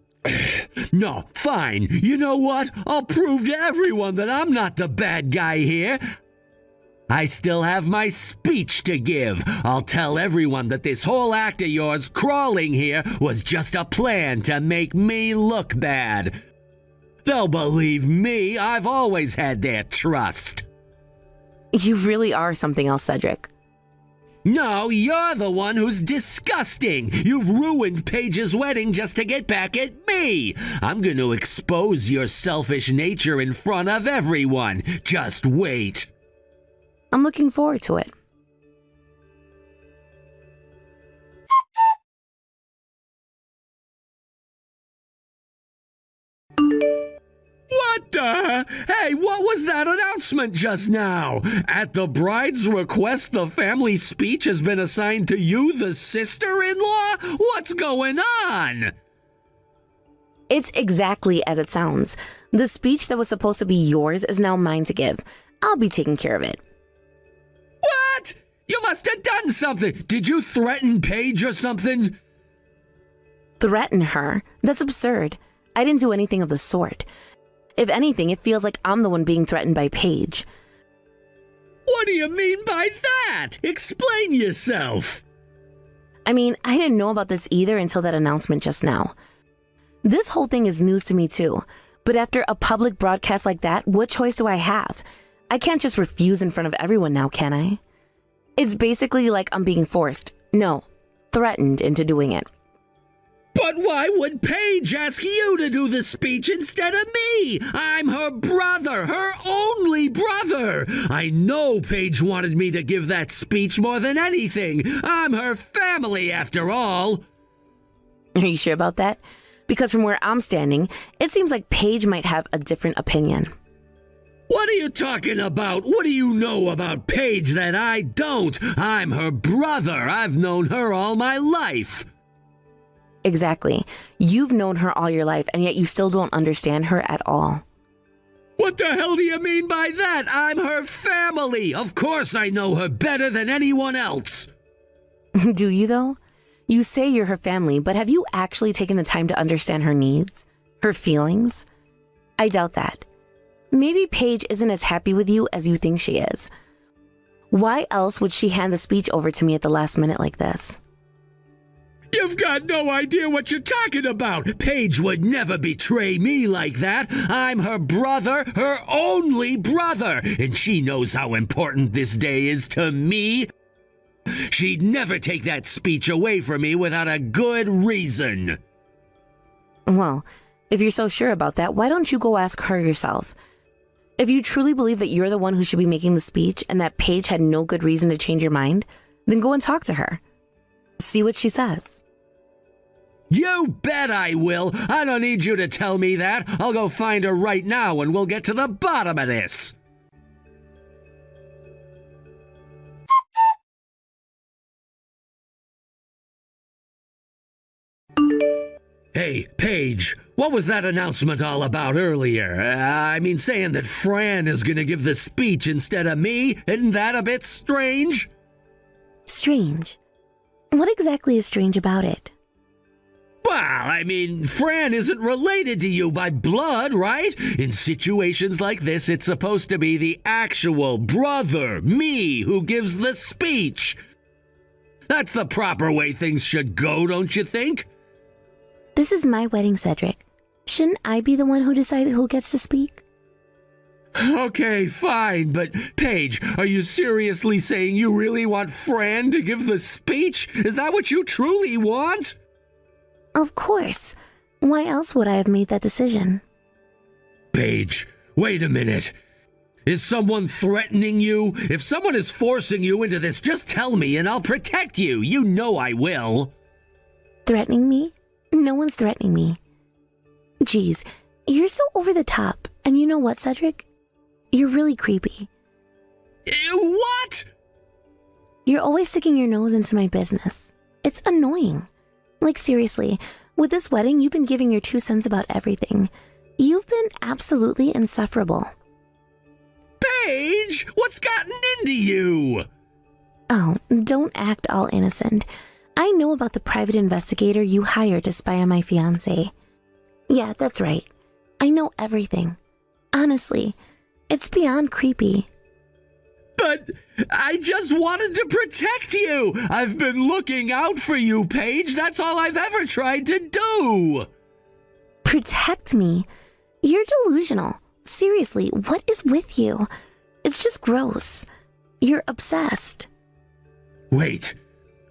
No, fine. You know what? I'll prove to everyone that I'm not the bad guy here. I still have my speech to give. I'll tell everyone that this whole act of yours crawling here was just a plan to make me look bad. They'll believe me. I've always had their trust. You really are something else, Cedric. No, you're the one who's disgusting. You've ruined Paige's wedding just to get back at me. I'm going to expose your selfish nature in front of everyone. Just wait. I'm looking forward to it. What the? Hey, what was that announcement just now? At the bride's request, the family speech has been assigned to you, the sister-in-law? What's going on? It's exactly as it sounds. The speech that was supposed to be yours is now mine to give. I'll be taking care of it. What? You must have done something. Did you threaten Paige or something? Threaten her? That's absurd. I didn't do anything of the sort. If anything, it feels like I'm the one being threatened by Paige. What do you mean by that? Explain yourself. I mean, I didn't know about this either until that announcement just now. This whole thing is news to me too. But after a public broadcast like that, what choice do I have? I can't just refuse in front of everyone now, can I? It's basically like I'm being forced, no, threatened into doing it. But why would Paige ask you to do the speech instead of me? I'm her brother, her only brother. I know Paige wanted me to give that speech more than anything. I'm her family, after all. Are you sure about that? Because from where I'm standing, it seems like Paige might have a different opinion. What are you talking about? What do you know about Paige that I don't? I'm her brother. I've known her all my life. Exactly. You've known her all your life, and yet you still don't understand her at all. What the hell do you mean by that? I'm her family. Of course I know her better than anyone else. Do you, though? You say you're her family, but have you actually taken the time to understand her needs? Her feelings? I doubt that. Maybe Paige isn't as happy with you as you think she is. Why else would she hand the speech over to me at the last minute like this? You've got no idea what you're talking about. Paige would never betray me like that. I'm her brother, her only brother, and she knows how important this day is to me. She'd never take that speech away from me without a good reason. Well, if you're so sure about that, why don't you go ask her yourself? If you truly believe that you're the one who should be making the speech and that Paige had no good reason to change your mind, then go and talk to her. See what she says. You bet I will. I don't need you to tell me that. I'll go find her right now and we'll get to the bottom of this. Hey, Paige, what was that announcement all about earlier? Saying that Fran is gonna give the speech instead of me? Isn't that a bit strange? Strange? What exactly is strange about it? Well, Fran isn't related to you by blood, right? In situations like this, it's supposed to be the actual brother, me, who gives the speech. That's the proper way things should go, don't you think? This is my wedding, Cedric. Shouldn't I be the one who decides who gets to speak? Okay, fine, but Paige, are you seriously saying you really want Fran to give the speech? Is that what you truly want? Of course. Why else would I have made that decision? Paige, wait a minute. Is someone threatening you? If someone is forcing you into this, just tell me and I'll protect you. You know I will. Threatening me? No one's threatening me. Geez, you're so over the top. And you know what, Cedric? You're really creepy. What? You're always sticking your nose into my business. It's annoying. Like, seriously, with this wedding, you've been giving your 2 cents about everything. You've been absolutely insufferable. Paige, what's gotten into you? Oh, don't act all innocent. I know about the private investigator you hired to spy on my fiancé. Yeah, that's right. I know everything. Honestly, it's beyond creepy. But I just wanted to protect you. I've been looking out for you, Paige. That's all I've ever tried to do. Protect me? You're delusional. Seriously, what is with you? It's just gross. You're obsessed. Wait.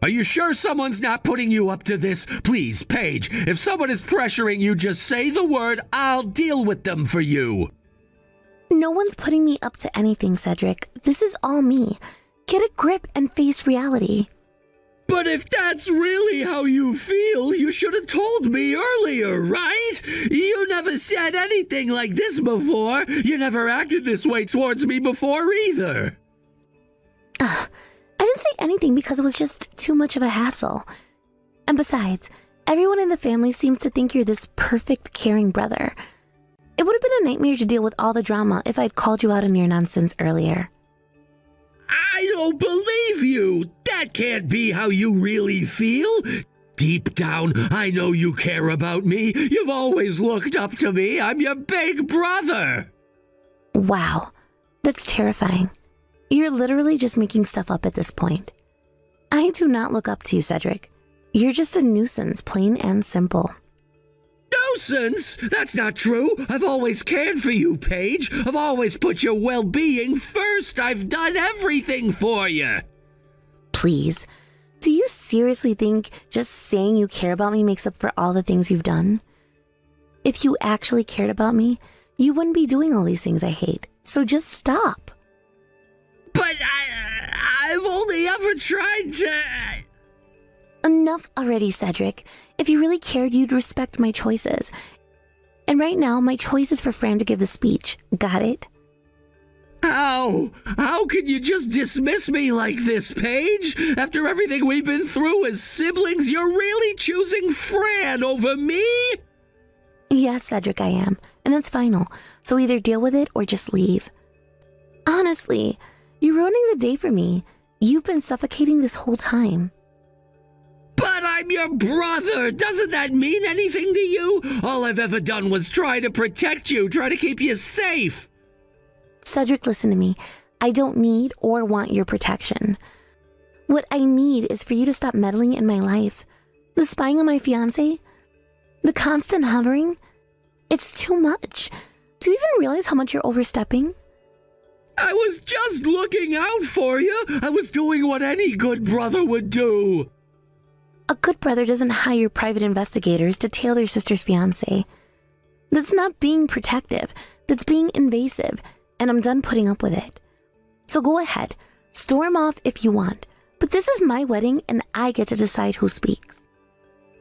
Are you sure someone's not putting you up to this? Please, Paige, if someone is pressuring you, just say the word. I'll deal with them for you. No one's putting me up to anything, Cedric. This is all me. Get a grip and face reality. But if that's really how you feel, you should have told me earlier, right? You never said anything like this before. You never acted this way towards me before either. I didn't say anything because it was just too much of a hassle. And besides, everyone in the family seems to think you're this perfect, caring brother. It would have been a nightmare to deal with all the drama if I'd called you out on your nonsense earlier. I don't believe you. That can't be how you really feel. Deep down, I know you care about me. You've always looked up to me. I'm your big brother. Wow, that's terrifying. You're literally just making stuff up at this point. I do not look up to you, Cedric. You're just a nuisance, plain and simple. nuisance. That's not true. I've always cared for you, Paige. I've always put your well-being first. I've done everything for you. Please, do you seriously think just saying you care about me makes up for all the things you've done? If you actually cared about me, you wouldn't be doing all these things I hate. So just stop. But I've only ever tried to... Enough already, Cedric. If you really cared, you'd respect my choices. And right now, my choice is for Fran to give the speech. Got it? How? How can you just dismiss me like this, Paige? After everything we've been through as siblings, you're really choosing Fran over me? Yes, Cedric, I am. And that's final. So either deal with it or just leave. Honestly, you're ruining the day for me. You've been suffocating this whole time. But I'm your brother. Doesn't that mean anything to you? All I've ever done was try to protect you, try to keep you safe. Cedric, listen to me. I don't need or want your protection. What I need is for you to stop meddling in my life. The spying on my fiancé, the constant hovering, it's too much. Do you even realize how much you're overstepping? I was just looking out for you. I was doing what any good brother would do. A good brother doesn't hire private investigators to tail their sister's fiancé. That's not being protective. That's being invasive, and I'm done putting up with it. So go ahead, storm off if you want, but this is my wedding and I get to decide who speaks.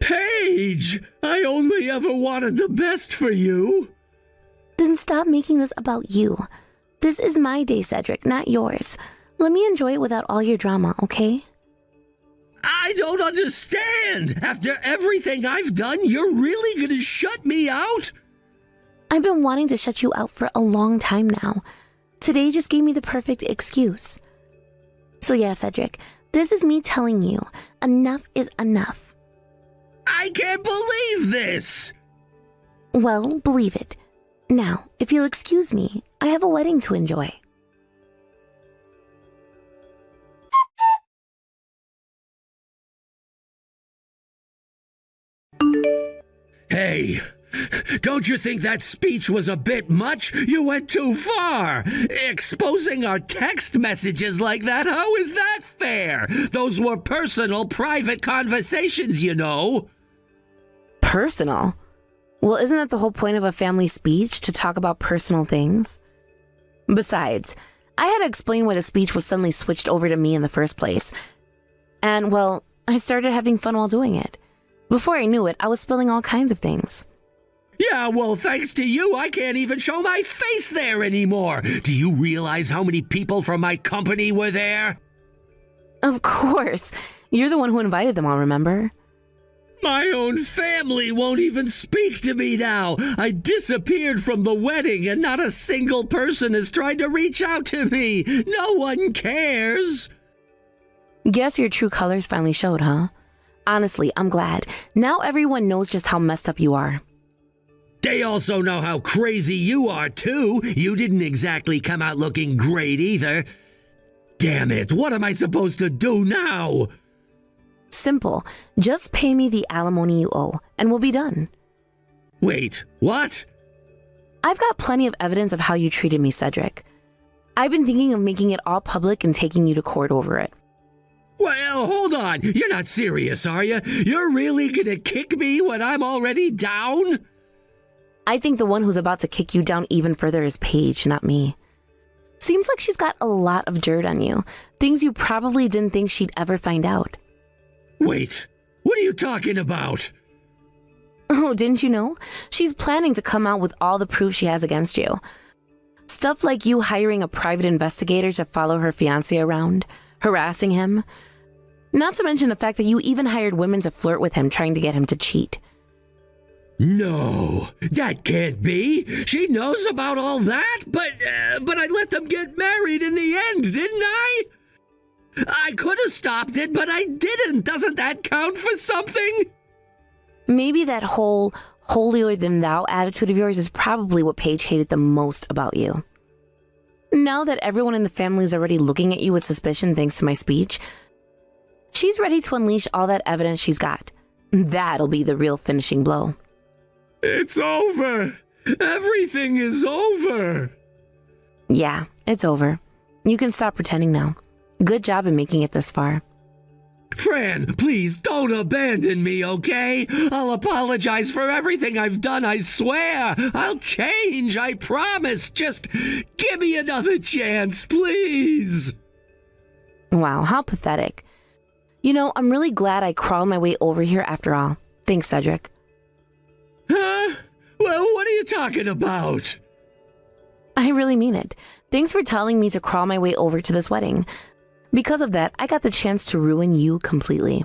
Paige, I only ever wanted the best for you. Then stop making this about you. This is my day, Cedric, not yours. Let me enjoy it without all your drama, okay? I don't understand. After everything I've done, you're really gonna shut me out? I've been wanting to shut you out for a long time now. Today just gave me the perfect excuse. So yeah, Cedric, this is me telling you, enough is enough. I can't believe this. Well, believe it. Now, if you'll excuse me, I have a wedding to enjoy. Hey, don't you think that speech was a bit much? You went too far. Exposing our text messages like that, how is that fair? Those were personal, private conversations, you know. Personal? Well, isn't that the whole point of a family speech, to talk about personal things? Besides, I had to explain why the speech was suddenly switched over to me in the first place. And, well, I started having fun while doing it. Before I knew it, I was spilling all kinds of things. Yeah, well, thanks to you, I can't even show my face there anymore. Do you realize how many people from my company were there? Of course. You're the one who invited them all, remember? My own family won't even speak to me now. I disappeared from the wedding and not a single person has tried to reach out to me. No one cares. Guess your true colors finally showed, huh? Honestly, I'm glad. Now everyone knows just how messed up you are. They also know how crazy you are, too. You didn't exactly come out looking great either. Damn it, what am I supposed to do now? Simple. Just pay me the alimony you owe, and we'll be done. Wait, what? I've got plenty of evidence of how you treated me, Cedric. I've been thinking of making it all public and taking you to court over it. Well, hold on. You're not serious, are you? You're really gonna kick me when I'm already down? I think the one who's about to kick you down even further is Paige, not me. Seems like she's got a lot of dirt on you. Things you probably didn't think she'd ever find out. Wait, what are you talking about? Oh, didn't you know? She's planning to come out with all the proof she has against you. Stuff like you hiring a private investigator to follow her fiancé around, harassing him. Not to mention the fact that you even hired women to flirt with him, trying to get him to cheat. No, that can't be. She knows about all that, but I let them get married in the end, didn't I? I could have stopped it, but I didn't. Doesn't that count for something? Maybe that whole holier-than-thou attitude of yours is probably what Paige hated the most about you. Now that everyone in the family is already looking at you with suspicion thanks to my speech, she's ready to unleash all that evidence she's got. That'll be the real finishing blow. It's over. Everything is over. Yeah, it's over. You can stop pretending now. Good job in making it this far. Fran, please don't abandon me, okay? I'll apologize for everything I've done, I swear. I'll change, I promise. Just give me another chance, please. Wow, how pathetic. You know, I'm really glad I crawled my way over here after all. Thanks, Cedric. Huh? Well, what are you talking about? I really mean it. Thanks for telling me to crawl my way over to this wedding. Because of that, I got the chance to ruin you completely.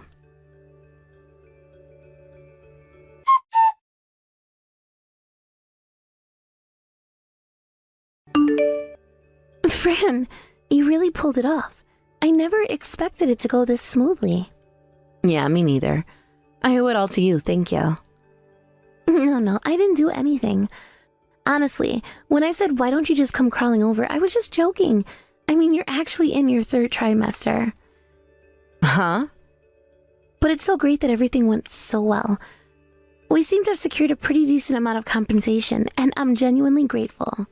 Fran, you really pulled it off. I never expected it to go this smoothly. Yeah, me neither. I owe it all to you, thank you. No, I didn't do anything. Honestly, when I said, why don't you just come crawling over, I was just joking. I mean, you're actually in your 3rd trimester. Huh? But it's so great that everything went so well. We seem to have secured a pretty decent amount of compensation, and I'm genuinely grateful.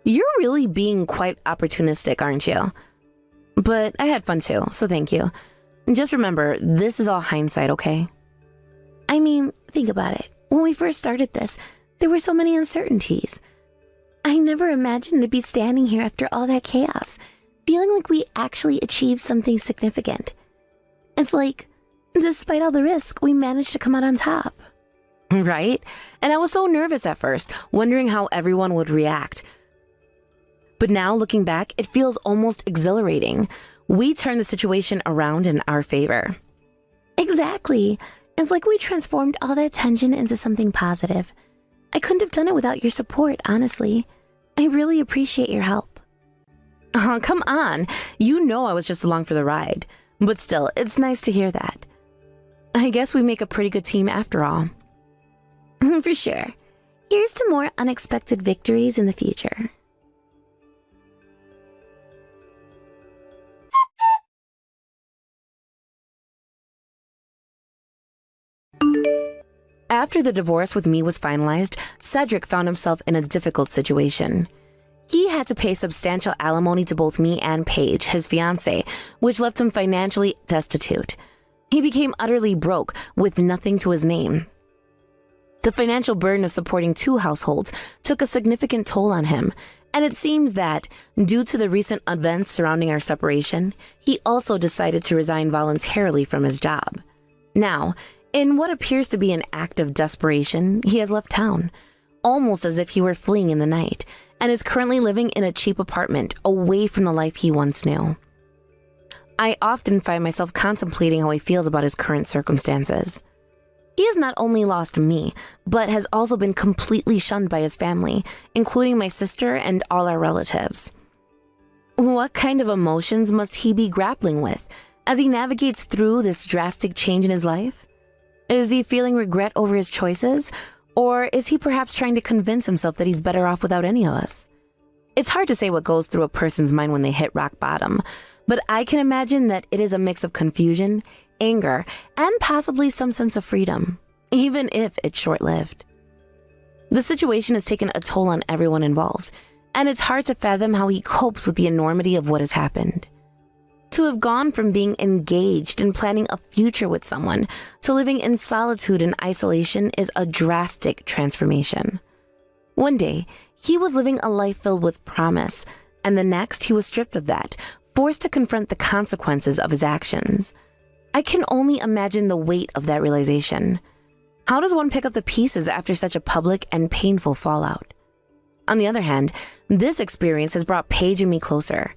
You're really being quite opportunistic, aren't you? But I had fun too, so thank you. Just remember, this is all hindsight, okay? I mean, think about it. When we first started this, there were so many uncertainties. I never imagined to be standing here after all that chaos, feeling like we actually achieved something significant. It's like, despite all the risk, we managed to come out on top. Right? And I was so nervous at first, wondering how everyone would react. But now, looking back, it feels almost exhilarating. We turned the situation around in our favor. Exactly. It's like we transformed all that tension into something positive. I couldn't have done it without your support, honestly. I really appreciate your help. Oh, come on. You know I was just along for the ride. But still, it's nice to hear that. I guess we make a pretty good team after all. For sure. Here's to more unexpected victories in the future. After the divorce with me was finalized, Cedric found himself in a difficult situation. He had to pay substantial alimony to both me and Paige, his fiancée, which left him financially destitute. He became utterly broke, with nothing to his name. The financial burden of supporting 2 households took a significant toll on him, and it seems that, due to the recent events surrounding our separation, he also decided to resign voluntarily from his job. Now, in what appears to be an act of desperation, he has left town, almost as if he were fleeing in the night, and is currently living in a cheap apartment away from the life he once knew. I often find myself contemplating how he feels about his current circumstances. He has not only lost me, but has also been completely shunned by his family, including my sister and all our relatives. What kind of emotions must he be grappling with as he navigates through this drastic change in his life? Is he feeling regret over his choices, or is he perhaps trying to convince himself that he's better off without any of us? It's hard to say what goes through a person's mind when they hit rock bottom, but I can imagine that it is a mix of confusion, anger, and possibly some sense of freedom, even if it's short-lived. The situation has taken a toll on everyone involved, and it's hard to fathom how he copes with the enormity of what has happened. To have gone from being engaged and planning a future with someone to living in solitude and isolation is a drastic transformation. One day, he was living a life filled with promise, and the next he was stripped of that, forced to confront the consequences of his actions. I can only imagine the weight of that realization. How does one pick up the pieces after such a public and painful fallout? On the other hand, this experience has brought Paige and me closer.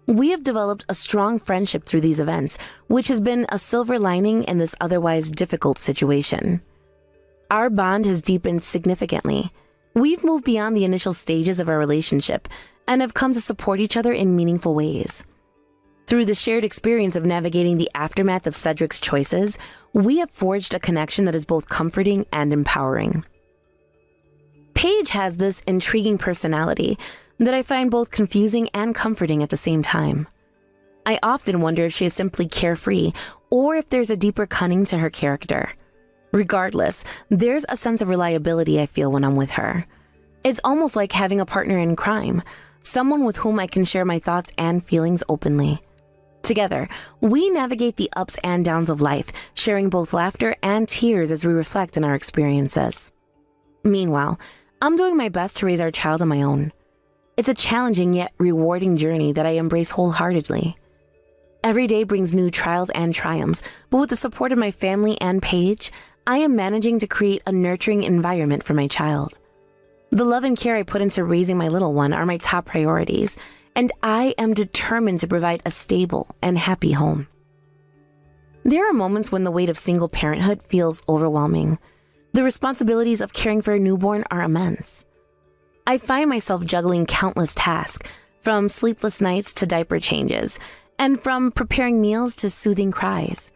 We have developed a strong friendship through these events, which has been a silver lining in this otherwise difficult situation. Our bond has deepened significantly. We've moved beyond the initial stages of our relationship and have come to support each other in meaningful ways. Through the shared experience of navigating the aftermath of Cedric's choices, we have forged a connection that is both comforting and empowering. Paige has this intriguing personality that I find both confusing and comforting at the same time. I often wonder if she is simply carefree or if there's a deeper cunning to her character. Regardless, there's a sense of reliability I feel when I'm with her. It's almost like having a partner in crime, someone with whom I can share my thoughts and feelings openly. Together, we navigate the ups and downs of life, sharing both laughter and tears as we reflect on our experiences. Meanwhile, I'm doing my best to raise our child on my own. It's a challenging yet rewarding journey that I embrace wholeheartedly. Every day brings new trials and triumphs, but with the support of my family and Paige, I am managing to create a nurturing environment for my child. The love and care I put into raising my little one are my top priorities, and I am determined to provide a stable and happy home. There are moments when the weight of single parenthood feels overwhelming. The responsibilities of caring for a newborn are immense. I find myself juggling countless tasks, from sleepless nights to diaper changes, and from preparing meals to soothing cries.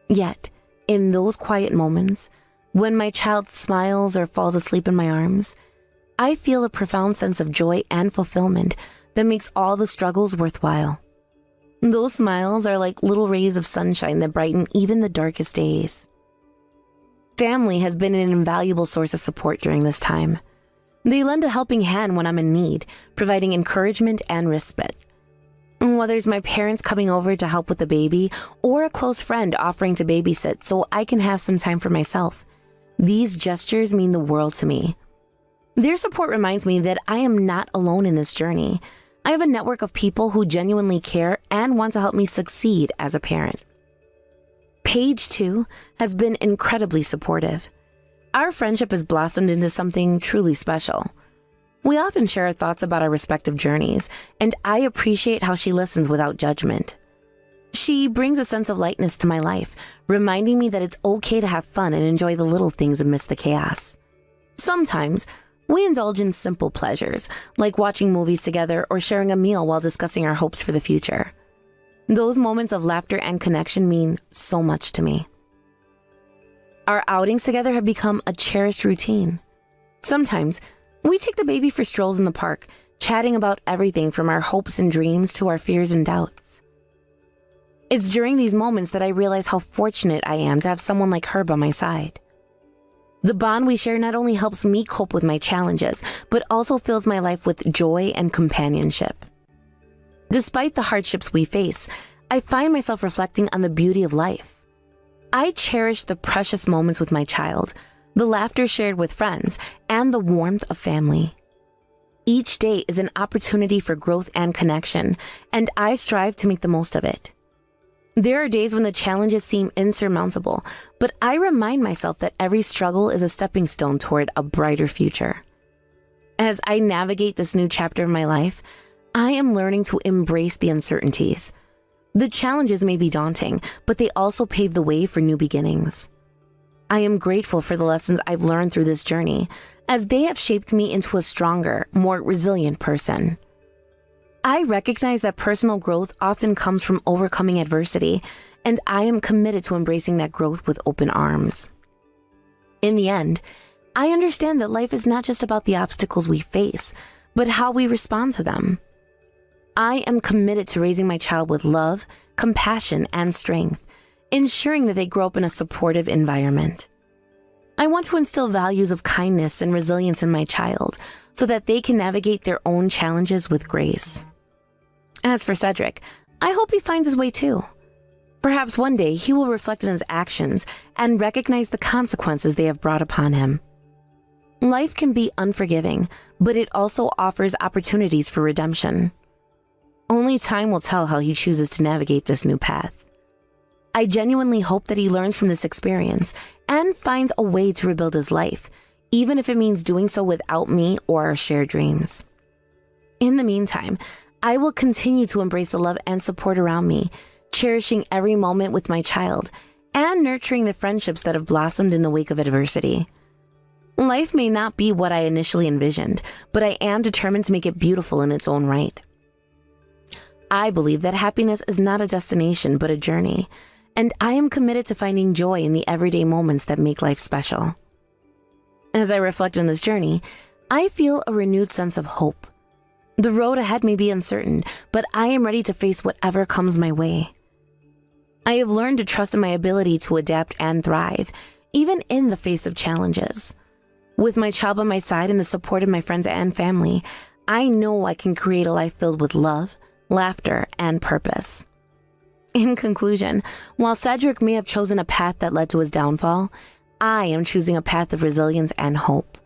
Yet, in those quiet moments, when my child smiles or falls asleep in my arms, I feel a profound sense of joy and fulfillment that makes all the struggles worthwhile. Those smiles are like little rays of sunshine that brighten even the darkest days. Family has been an invaluable source of support during this time. They lend a helping hand when I'm in need, providing encouragement and respite. Whether it's my parents coming over to help with the baby or a close friend offering to babysit so I can have some time for myself, these gestures mean the world to me. Their support reminds me that I am not alone in this journey. I have a network of people who genuinely care and want to help me succeed as a parent. Paige, too, has been incredibly supportive. Our friendship has blossomed into something truly special. We often share our thoughts about our respective journeys, and I appreciate how she listens without judgment. She brings a sense of lightness to my life, reminding me that it's okay to have fun and enjoy the little things amidst the chaos. Sometimes, we indulge in simple pleasures, like watching movies together or sharing a meal while discussing our hopes for the future. Those moments of laughter and connection mean so much to me. Our outings together have become a cherished routine. Sometimes, we take the baby for strolls in the park, chatting about everything from our hopes and dreams to our fears and doubts. It's during these moments that I realize how fortunate I am to have someone like her by my side. The bond we share not only helps me cope with my challenges, but also fills my life with joy and companionship. Despite the hardships we face, I find myself reflecting on the beauty of life. I cherish the precious moments with my child, the laughter shared with friends, and the warmth of family. Each day is an opportunity for growth and connection, and I strive to make the most of it. There are days when the challenges seem insurmountable, but I remind myself that every struggle is a stepping stone toward a brighter future. As I navigate this new chapter of my life, I am learning to embrace the uncertainties. The challenges may be daunting, but they also pave the way for new beginnings. I am grateful for the lessons I've learned through this journey, as they have shaped me into a stronger, more resilient person. I recognize that personal growth often comes from overcoming adversity, and I am committed to embracing that growth with open arms. In the end, I understand that life is not just about the obstacles we face, but how we respond to them. I am committed to raising my child with love, compassion, and strength, ensuring that they grow up in a supportive environment. I want to instill values of kindness and resilience in my child so that they can navigate their own challenges with grace. As for Cedric, I hope he finds his way too. Perhaps one day he will reflect on his actions and recognize the consequences they have brought upon him. Life can be unforgiving, but it also offers opportunities for redemption. Only time will tell how he chooses to navigate this new path. I genuinely hope that he learns from this experience and finds a way to rebuild his life, even if it means doing so without me or our shared dreams. In the meantime, I will continue to embrace the love and support around me, cherishing every moment with my child and nurturing the friendships that have blossomed in the wake of adversity. Life may not be what I initially envisioned, but I am determined to make it beautiful in its own right. I believe that happiness is not a destination, but a journey, and I am committed to finding joy in the everyday moments that make life special. As I reflect on this journey, I feel a renewed sense of hope. The road ahead may be uncertain, but I am ready to face whatever comes my way. I have learned to trust in my ability to adapt and thrive, even in the face of challenges. With my child by my side and the support of my friends and family, I know I can create a life filled with love, laughter, and purpose. In conclusion, while Cedric may have chosen a path that led to his downfall, I am choosing a path of resilience and hope.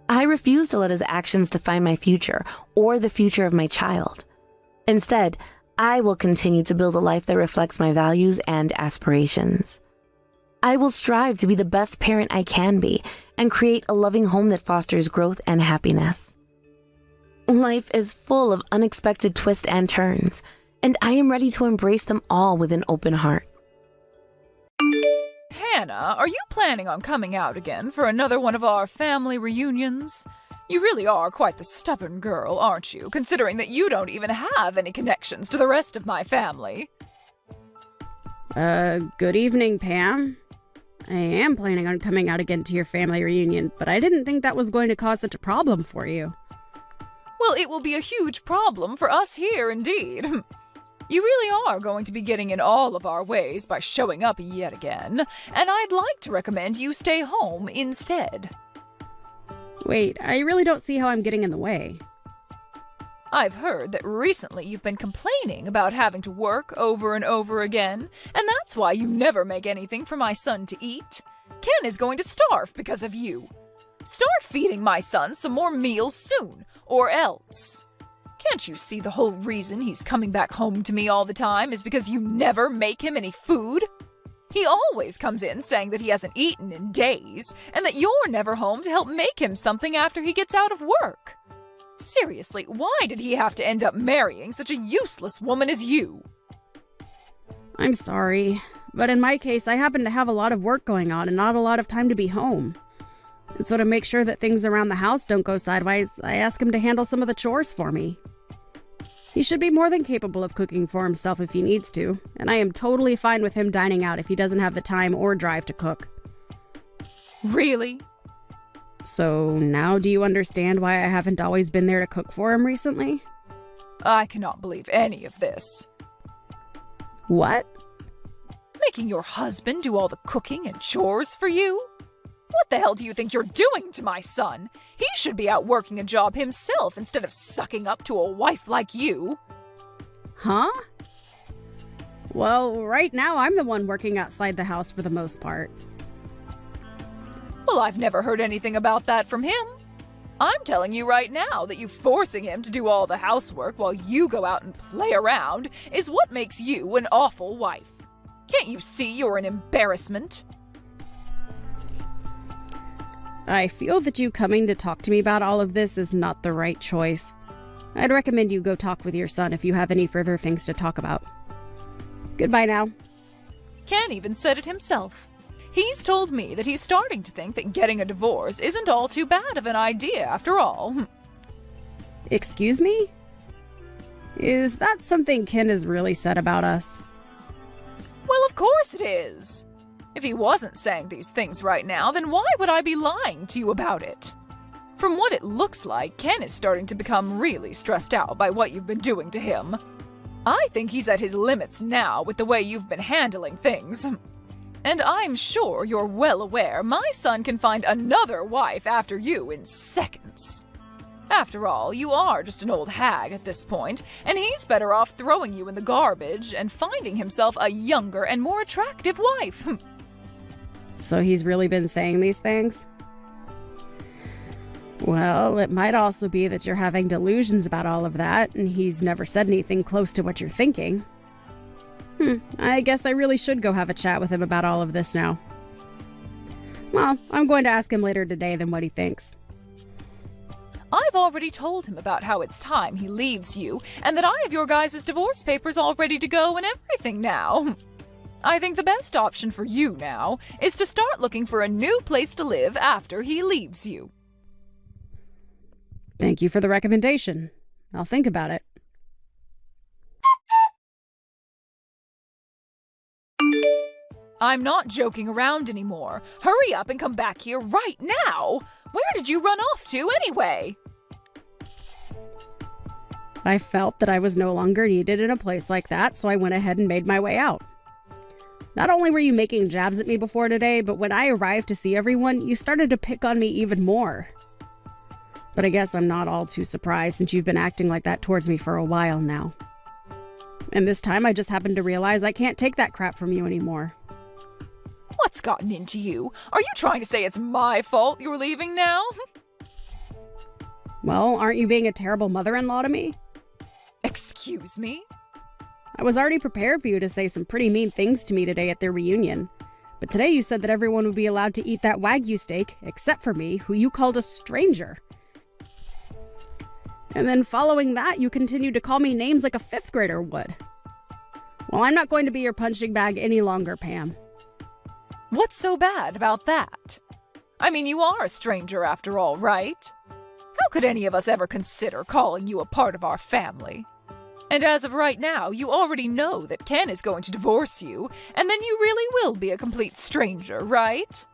I refuse to let his actions define my future or the future of my child. Instead, I will continue to build a life that reflects my values and aspirations. I will strive to be the best parent I can be and create a loving home that fosters growth and happiness. Life is full of unexpected twists and turns, and I am ready to embrace them all with an open heart. Hannah, are you planning on coming out again for another one of our family reunions? You really are quite the stubborn girl, aren't you, considering that you don't even have any connections to the rest of my family? Good evening, Pam. I am planning on coming out again to your family reunion, but I didn't think that was going to cause such a problem for you. Well, it will be a huge problem for us here, indeed. You really are going to be getting in all of our ways by showing up yet again, and I'd like to recommend you stay home instead. Wait, I really don't see how I'm getting in the way. I've heard that recently you've been complaining about having to work over and over again, and that's why you never make anything for my son to eat. Ken is going to starve because of you. Start feeding my son some more meals soon, or else. Can't you see the whole reason he's coming back home to me all the time is because you never make him any food? He always comes in saying that he hasn't eaten in days, and that you're never home to help make him something after he gets out of work. Seriously, why did he have to end up marrying such a useless woman as you? I'm sorry, but in my case, I happen to have a lot of work going on and not a lot of time to be home. And so to make sure that things around the house don't go sideways, I ask him to handle some of the chores for me. He should be more than capable of cooking for himself if he needs to, and I am totally fine with him dining out if he doesn't have the time or drive to cook. Really? So now do you understand why I haven't always been there to cook for him recently? I cannot believe any of this. What? Making your husband do all the cooking and chores for you? What the hell do you think you're doing to my son? He should be out working a job himself instead of sucking up to a wife like you. Huh? Well, right now I'm the one working outside the house for the most part. Well, I've never heard anything about that from him. I'm telling you right now that you forcing him to do all the housework while you go out and play around is what makes you an awful wife. Can't you see you're an embarrassment? I feel that you coming to talk to me about all of this is not the right choice. I'd recommend you go talk with your son if you have any further things to talk about. Goodbye now. Ken even said it himself. He's told me that he's starting to think that getting a divorce isn't all too bad of an idea after all. Excuse me? Is that something Ken has really said about us? Well, of course it is. If he wasn't saying these things right now, then why would I be lying to you about it? From what it looks like, Ken is starting to become really stressed out by what you've been doing to him. I think he's at his limits now with the way you've been handling things. And I'm sure you're well aware my son can find another wife after you in seconds. After all, you are just an old hag at this point, and he's better off throwing you in the garbage and finding himself a younger and more attractive wife. So he's really been saying these things? Well, it might also be that you're having delusions about all of that, and he's never said anything close to what you're thinking. I guess I really should go have a chat with him about all of this now. Well, I'm going to ask him later today then what he thinks. I've already told him about how it's time he leaves you, and that I have your guys' divorce papers all ready to go and everything now. I think the best option for you now is to start looking for a new place to live after he leaves you. Thank you for the recommendation. I'll think about it. I'm not joking around anymore. Hurry up and come back here right now. Where did you run off to anyway? I felt that I was no longer needed in a place like that, so I went ahead and made my way out. Not only were you making jabs at me before today, but when I arrived to see everyone, you started to pick on me even more. But I guess I'm not all too surprised since you've been acting like that towards me for a while now. And this time I just happened to realize I can't take that crap from you anymore. What's gotten into you? Are you trying to say it's my fault you're leaving now? Well, aren't you being a terrible mother-in-law to me? Excuse me? I was already prepared for you to say some pretty mean things to me today at their reunion. But today you said that everyone would be allowed to eat that Wagyu steak, except for me, who you called a stranger. And then following that, you continued to call me names like a fifth grader would. Well, I'm not going to be your punching bag any longer, Pam. What's so bad about that? I mean, you are a stranger after all, right? How could any of us ever consider calling you a part of our family? And as of right now, you already know that Ken is going to divorce you, and then you really will be a complete stranger, right?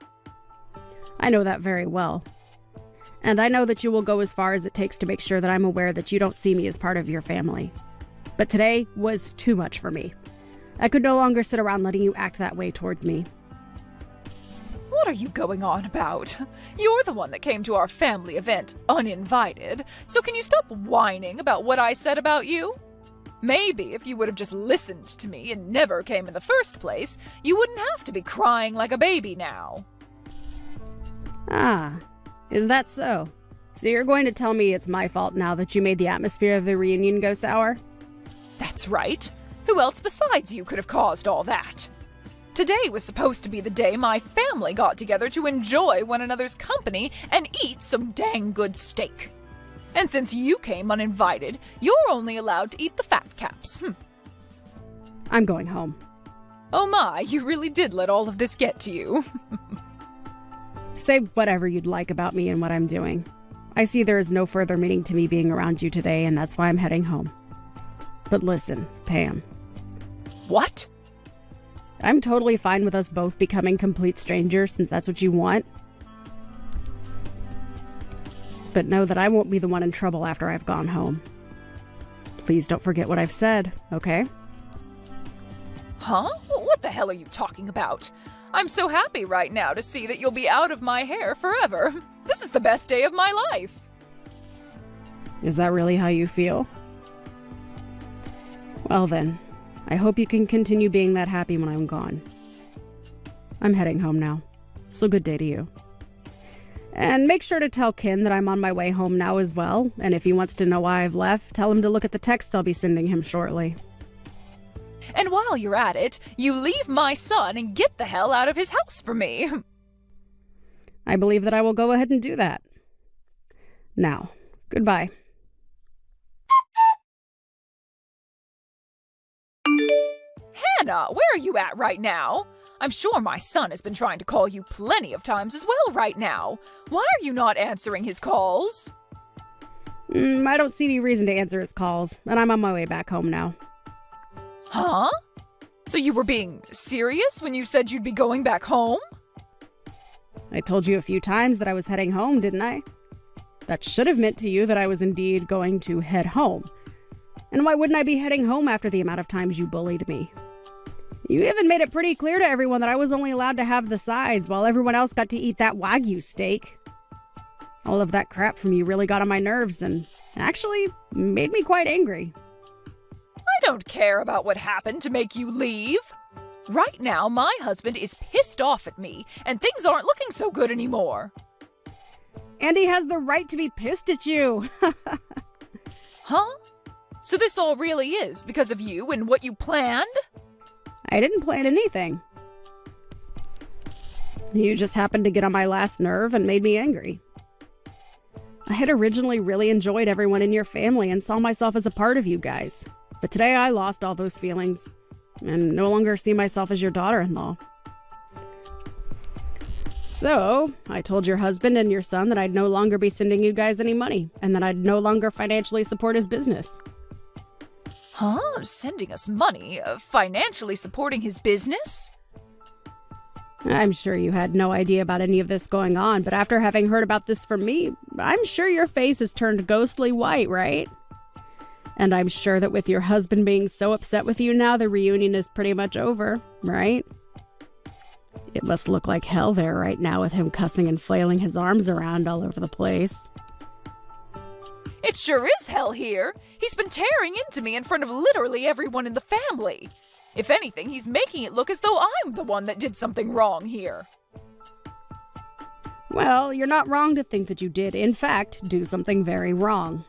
I know that very well. And I know that you will go as far as it takes to make sure that I'm aware that you don't see me as part of your family. But today was too much for me. I could no longer sit around letting you act that way towards me. What are you going on about? You're the one that came to our family event uninvited, so can you stop whining about what I said about you? Maybe if you would have just listened to me and never came in the first place, you wouldn't have to be crying like a baby now. Ah, is that so? So you're going to tell me it's my fault now that you made the atmosphere of the reunion go sour? That's right. Who else besides you could have caused all that? Today was supposed to be the day my family got together to enjoy one another's company and eat some dang good steak. And since you came uninvited, you're only allowed to eat the fat caps. I'm going home. Oh my, you really did let all of this get to you. Say whatever you'd like about me and what I'm doing. I see there is no further meaning to me being around you today, and that's why I'm heading home. But listen, Pam. What? I'm totally fine with us both becoming complete strangers since that's what you want. But know that I won't be the one in trouble after I've gone home. Please don't forget what I've said, okay? Huh? What the hell are you talking about? I'm so happy right now to see that you'll be out of my hair forever. This is the best day of my life. Is that really how you feel? Well then, I hope you can continue being that happy when I'm gone. I'm heading home now, so good day to you. And make sure to tell Ken that I'm on my way home now as well, and if he wants to know why I've left, tell him to look at the text I'll be sending him shortly. And while you're at it, you leave my son and get the hell out of his house for me. I believe that I will go ahead and do that. Now, goodbye. Hannah, where are you at right now? I'm sure my son has been trying to call you plenty of times as well right now. Why are you not answering his calls? I don't see any reason to answer his calls, and I'm on my way back home now. Huh? So you were being serious when you said you'd be going back home? I told you a few times that I was heading home, didn't I? That should have meant to you that I was indeed going to head home. And why wouldn't I be heading home after the amount of times you bullied me? You even made it pretty clear to everyone that I was only allowed to have the sides while everyone else got to eat that Wagyu steak. All of that crap from you really got on my nerves and actually made me quite angry. I don't care about what happened to make you leave. Right now, my husband is pissed off at me, and things aren't looking so good anymore. And he has the right to be pissed at you. Huh? So this all really is because of you and what you planned? I didn't plan anything. You just happened to get on my last nerve and made me angry. I had originally really enjoyed everyone in your family and saw myself as a part of you guys. But today I lost all those feelings and no longer see myself as your daughter-in-law. So, I told your husband and your son that I'd no longer be sending you guys any money and that I'd no longer financially support his business. Huh? Sending us money? Financially supporting his business? I'm sure you had no idea about any of this going on, but after having heard about this from me, I'm sure your face has turned ghostly white, right? And I'm sure that with your husband being so upset with you now, the reunion is pretty much over, right? It must look like hell there right now with him cussing and flailing his arms around all over the place. It sure is hell here. He's been tearing into me in front of literally everyone in the family. If anything, he's making it look as though I'm the one that did something wrong here. Well, you're not wrong to think that you did, in fact, do something very wrong.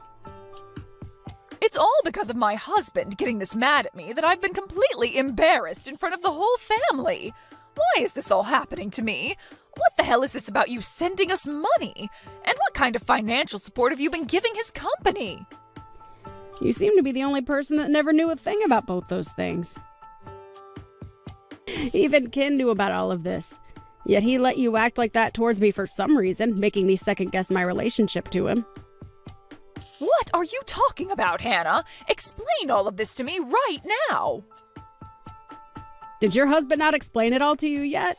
It's all because of my husband getting this mad at me that I've been completely embarrassed in front of the whole family. Why is this all happening to me? What the hell is this about you sending us money? And what kind of financial support have you been giving his company? You seem to be the only person that never knew a thing about both those things. Even Ken knew about all of this. Yet he let you act like that towards me for some reason, making me second-guess my relationship to him. What are you talking about, Hannah? Explain all of this to me right now. Did your husband not explain it all to you yet?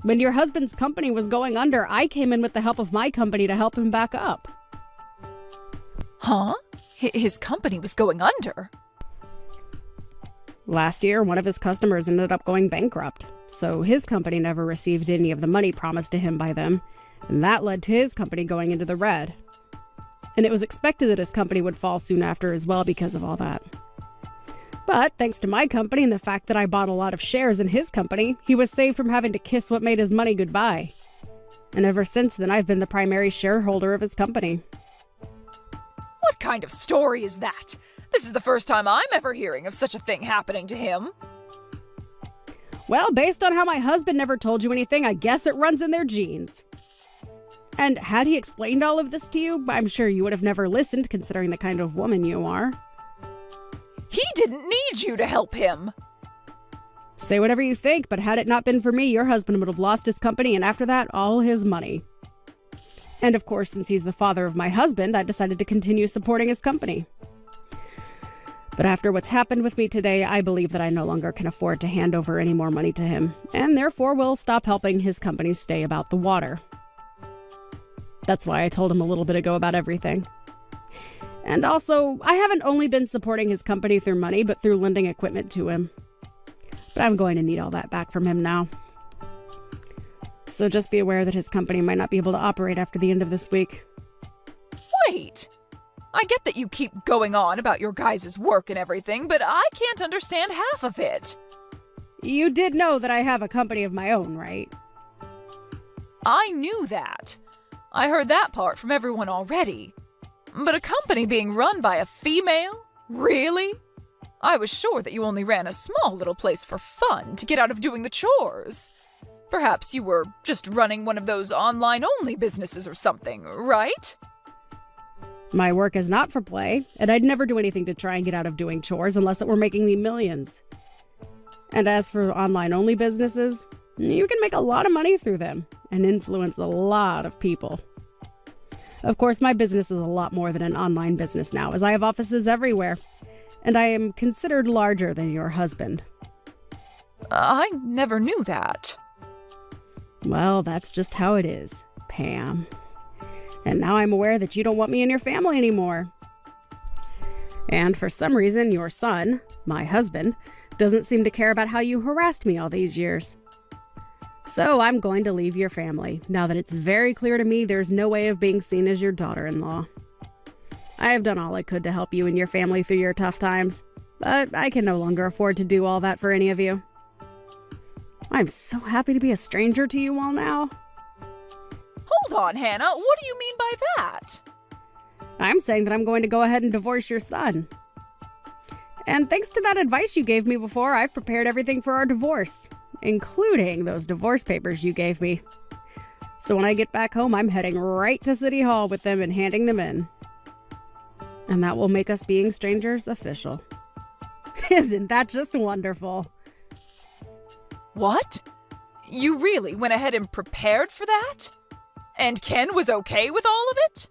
When your husband's company was going under, I came in with the help of my company to help him back up. Huh? His company was going under? Last year, one of his customers ended up going bankrupt, so his company never received any of the money promised to him by them, and that led to his company going into the red. And it was expected that his company would fall soon after as well because of all that. But thanks to my company and the fact that I bought a lot of shares in his company, he was saved from having to kiss what made his money goodbye. And ever since then, I've been the primary shareholder of his company. What kind of story is that? This is the first time I'm ever hearing of such a thing happening to him. Well, based on how my husband never told you anything, I guess it runs in their genes. And had he explained all of this to you, I'm sure you would have never listened, considering the kind of woman you are. He didn't need you to help him. Say whatever you think, but had it not been for me, your husband would have lost his company and after that, all his money. And of course, since he's the father of my husband, I decided to continue supporting his company. But after what's happened with me today, I believe that I no longer can afford to hand over any more money to him, and therefore will stop helping his company stay about the water. That's why I told him a little bit ago about everything. And also, I haven't only been supporting his company through money, but through lending equipment to him. But I'm going to need all that back from him now. So just be aware that his company might not be able to operate after the end of this week. Wait! I get that you keep going on about your guys' work and everything, but I can't understand half of it. You did know that I have a company of my own, right? I knew that. I heard that part from everyone already. But a company being run by a female? Really? I was sure that you only ran a small little place for fun to get out of doing the chores. Perhaps you were just running one of those online-only businesses or something, right? My work is not for play, and I'd never do anything to try and get out of doing chores unless it were making me millions. And as for online-only businesses, you can make a lot of money through them and influence a lot of people. Of course, my business is a lot more than an online business now, as I have offices everywhere, and I am considered larger than your husband. I never knew that. Well, that's just how it is, Pam. And now I'm aware that you don't want me in your family anymore. And for some reason, your son, my husband, doesn't seem to care about how you harassed me all these years. So I'm going to leave your family, now that it's very clear to me there's no way of being seen as your daughter-in-law. I have done all I could to help you and your family through your tough times, but I can no longer afford to do all that for any of you. I'm so happy to be a stranger to you all now. Hold on, Hannah. What do you mean by that? I'm saying that I'm going to go ahead and divorce your son. And thanks to that advice you gave me before, I've prepared everything for our divorce, including those divorce papers you gave me. So when I get back home, I'm heading right to City Hall with them and handing them in. And that will make us being strangers official. Isn't that just wonderful? What? You really went ahead and prepared for that? And Ken was okay with all of it?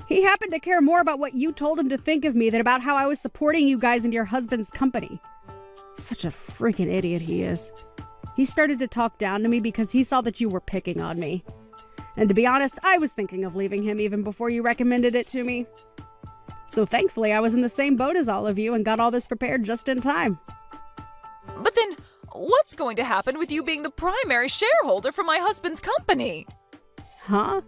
He happened to care more about what you told him to think of me than about how I was supporting you guys and your husband's company. Such a freaking idiot he is. He started to talk down to me because he saw that you were picking on me. And to be honest, I was thinking of leaving him even before you recommended it to me. So thankfully, I was in the same boat as all of you and got all this prepared just in time. But then, What's going to happen with you being the primary shareholder for my husband's company? Huh?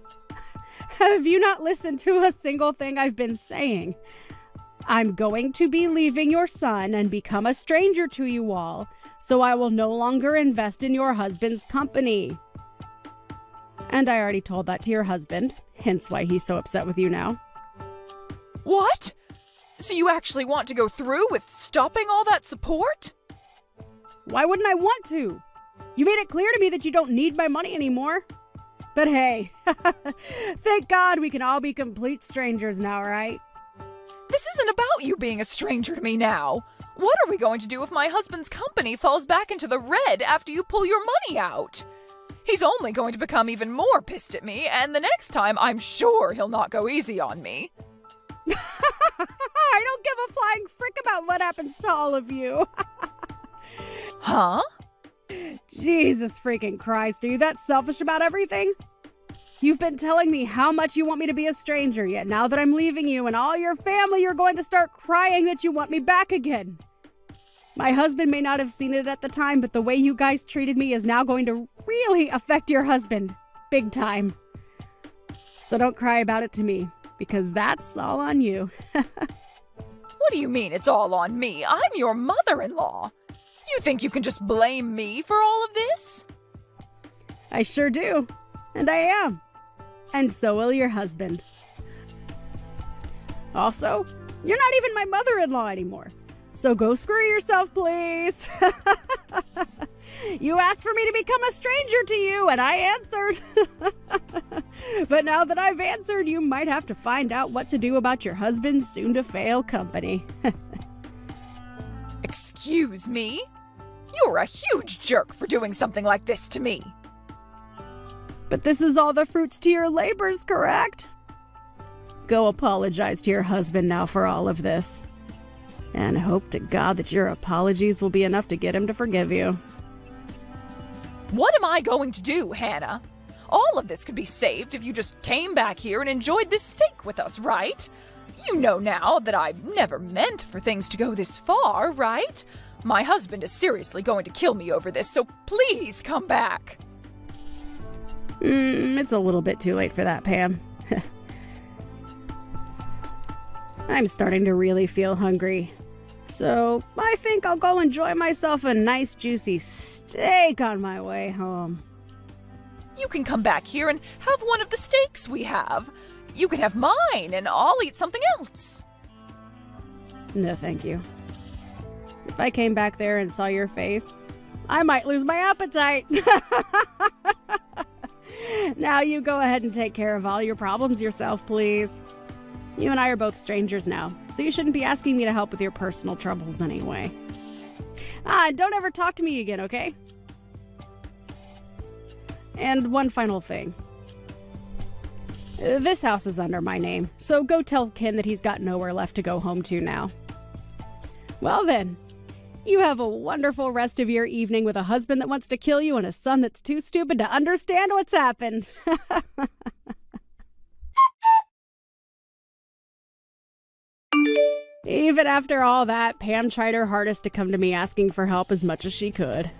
Have you not listened to a single thing I've been saying? I'm going to be leaving your son and become a stranger to you all, so I will no longer invest in your husband's company. And I already told that to your husband, hence why he's so upset with you now. What? So you actually want to go through with stopping all that support? Why wouldn't I want to? You made it clear to me that you don't need my money anymore. But hey, thank God we can all be complete strangers now, right? This isn't about you being a stranger to me now. What are we going to do if my husband's company falls back into the red after you pull your money out? He's only going to become even more pissed at me, and the next time I'm sure he'll not go easy on me. I don't give a flying frick about what happens to all of you. Huh? Jesus freaking Christ, are you that selfish about everything? You've been telling me how much you want me to be a stranger, yet now that I'm leaving you and all your family, you're going to start crying that you want me back again. My husband may not have seen it at the time, but the way you guys treated me is now going to really affect your husband. Big time. So don't cry about it to me, because that's all on you. What do you mean it's all on me? I'm your mother-in-law. You think you can just blame me for all of this? I sure do. And I am. And so will your husband. Also, you're not even my mother-in-law anymore. So go screw yourself, please. You asked for me to become a stranger to you, and I answered. But now that I've answered, you might have to find out what to do about your husband's soon-to-fail company. Excuse me? You're a huge jerk for doing something like this to me. But this is all the fruits to your labors, correct? Go apologize to your husband now for all of this. And hope to God that your apologies will be enough to get him to forgive you. What am I going to do, Hannah? All of this could be saved if you just came back here and enjoyed this steak with us, right? You know now that I never meant for things to go this far, right? My husband is seriously going to kill me over this, so please come back. It's a little bit too late for that, Pam. I'm starting to really feel hungry. So I think I'll go enjoy myself a nice juicy steak on my way home. You can come back here and have one of the steaks we have. You can have mine and I'll eat something else. No, thank you. If I came back there and saw your face, I might lose my appetite. Now you go ahead and take care of all your problems yourself, please. You and I are both strangers now, so you shouldn't be asking me to help with your personal troubles anyway. Don't ever talk to me again, okay? And one final thing. This house is under my name, so go tell Ken that he's got nowhere left to go home to now. Well then, you have a wonderful rest of your evening with a husband that wants to kill you and a son that's too stupid to understand what's happened. Even after all that, Pam tried her hardest to come to me asking for help as much as she could.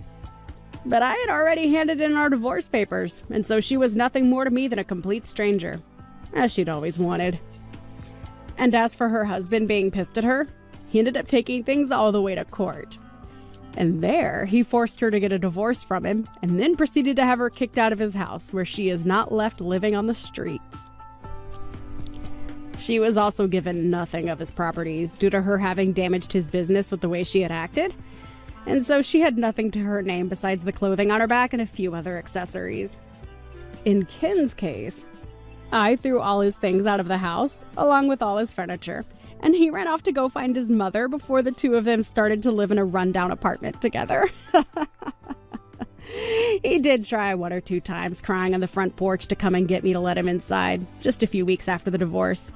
But I had already handed in our divorce papers, and so she was nothing more to me than a complete stranger, as she'd always wanted. And as for her husband being pissed at her, he ended up taking things all the way to court. And there, he forced her to get a divorce from him, and then proceeded to have her kicked out of his house, where she is not left living on the streets. She was also given nothing of his properties due to her having damaged his business with the way she had acted, and so she had nothing to her name besides the clothing on her back and a few other accessories. In Ken's case, I threw all his things out of the house, along with all his furniture, and he ran off to go find his mother before the two of them started to live in a rundown apartment together. He did try one or two times, crying on the front porch to come and get me to let him inside, just a few weeks after the divorce.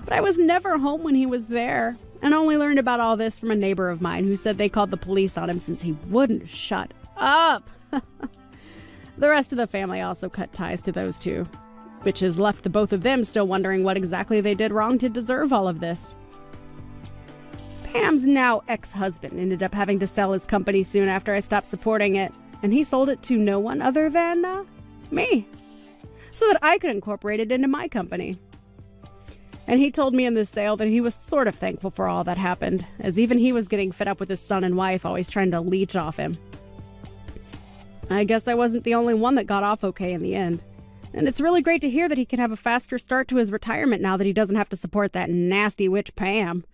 But I was never home when he was there, and only learned about all this from a neighbor of mine who said they called the police on him since he wouldn't shut up. The rest of the family also cut ties to those two, which has left the both of them still wondering what exactly they did wrong to deserve all of this. Pam's now ex-husband ended up having to sell his company soon after I stopped supporting it, and he sold it to no one other than, me, so that I could incorporate it into my company. And he told me in this sale that he was sort of thankful for all that happened, as even he was getting fed up with his son and wife always trying to leech off him. I guess I wasn't the only one that got off okay in the end. And it's really great to hear that he can have a faster start to his retirement now that he doesn't have to support that nasty witch Pam.